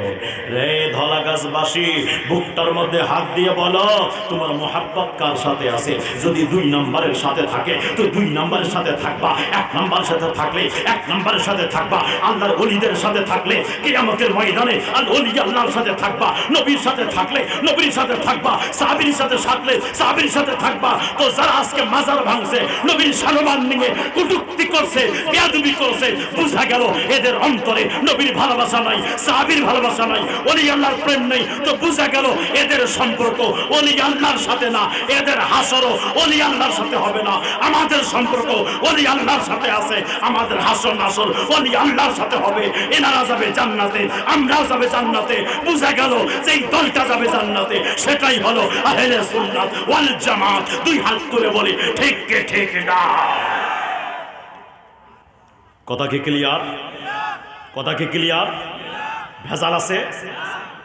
রে ধলা গাছবাসী, বুকটার মধ্যে হাত দিয়ে বলো, তোমার মোহাব্বত কার সাথে আছে? যদি 2 নম্বরের সাথে থাকে তো 2 নম্বরের সাথে থাকবা, 1 নম্বরের সাথে থাকলে 1 নম্বরের সাথে থাকবা, আল্লাহর ওলিদের সাথে থাকলে কিয়ামতের ময়দানে আল ওলি আল্লাহর সাথে থাকবা, নবীর সাথে থাকলে নবীর সাথে থাকবা, সাহাবীর সাথে থাকলে সাহাবীর সাথে থাকবা। তো যারা আজকে মাজার ভাঙছে, নবীর সম্মান নিয়ে কটূক্তি করছে, বেয়াদবি করছে, বুঝা গেল এদের অন্তরে নবীর ভালোবাসা নাই, সাহাবীর ভালোবাসা নাই, ওলি আল্লাহর প্রেম নেই। তো বুঝা গেল এদের সম্পর্ক ওলি আল্লাহর সাথে না, এদের হাসরও ওলি আল্লাহর সাথে হবে না। আমাদের সম্পর্ক ওলি আল্লাহর সাথে আছে, আমাদের হাসর নাসর ওলি আল্লাহর সাথে হবে। এনারা যাবে জান্নাতে, আমরাও যাবে জান্নাতে। বুঝা গেল যেই দলটা যাবে জান্নাতে সেটাই হলো আহলে সুন্নাত ওয়াল জামাত। দুই হাত তুলে বলি ঠিক কে ঠিক না। কথা কি ক্লিয়ার? কথা কি ক্লিয়ার? ভেজাল আছে?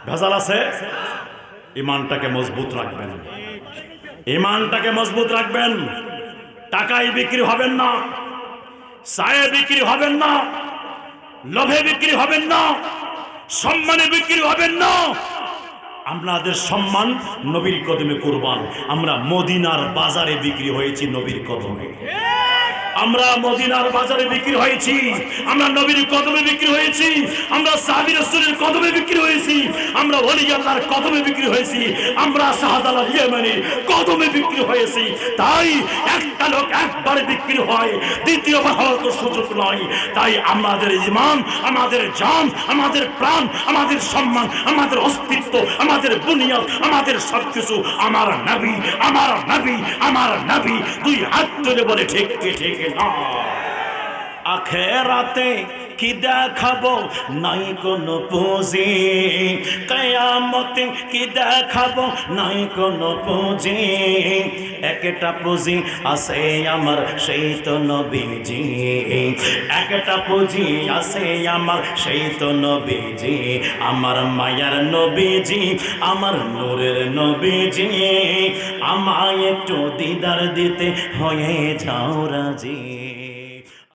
ভেজাল আছে? ইমানটাকে মজবুত রাখবেন, ইমানটাকে মজবুত রাখবেন। টাকায় বিক্রি হবেন না, চায়ে বিক্রি হবেন না, লোভে বিক্রি হবেন না, সম্মানে বিক্রি হবেন না। আপনাদের সম্মান নবীর কদমে কুরবান। আমরা মদিনার বাজারে বিক্রি হয়েছি নবীর কদমে, আমরা মদিনার বাজারে বিক্রি হয়েছি, আমরা নবীর কদমে বিক্রি হয়েছি, আমরা সাহাবী রাসূলের কদমে বিক্রি হয়েছি, আমরা ওলি আল্লাহর কদমে বিক্রি হয়েছি, আমরা শাহজালাল ইয়েমেনির কদমে বিক্রি হয়েছি। তাই একটা লোক একবার বিক্রি হয়, দ্বিতীয়বার হওয়ার তো সুযোগ নয়। তাই আমাদের ঈমান, আমাদের জান, আমাদের প্রাণ, আমাদের সম্মান, আমাদের অস্তিত্ব, আমাদের বুনিয়াদ, আমাদের সবকিছু আমার নবী, আমার নবী, আমার নবী। দুই হাত তুলে বলে ঠিক ঠিক না। আখেরাতে কি দেখাবো নাই কোনো পুঁজি, কিয়ামতে কি দেখাবো নাই কোনো পুঁজি। একটা পুঁজি আছে আমার সেই তো নবীজি, একটা পুঁজি আছে আমার সেই তো নবীজি, আমার মায়ার নবীজি, আমার নূরের নবীজি। আমায় একটু দিদার দিতে হয়ে যাও রাজি।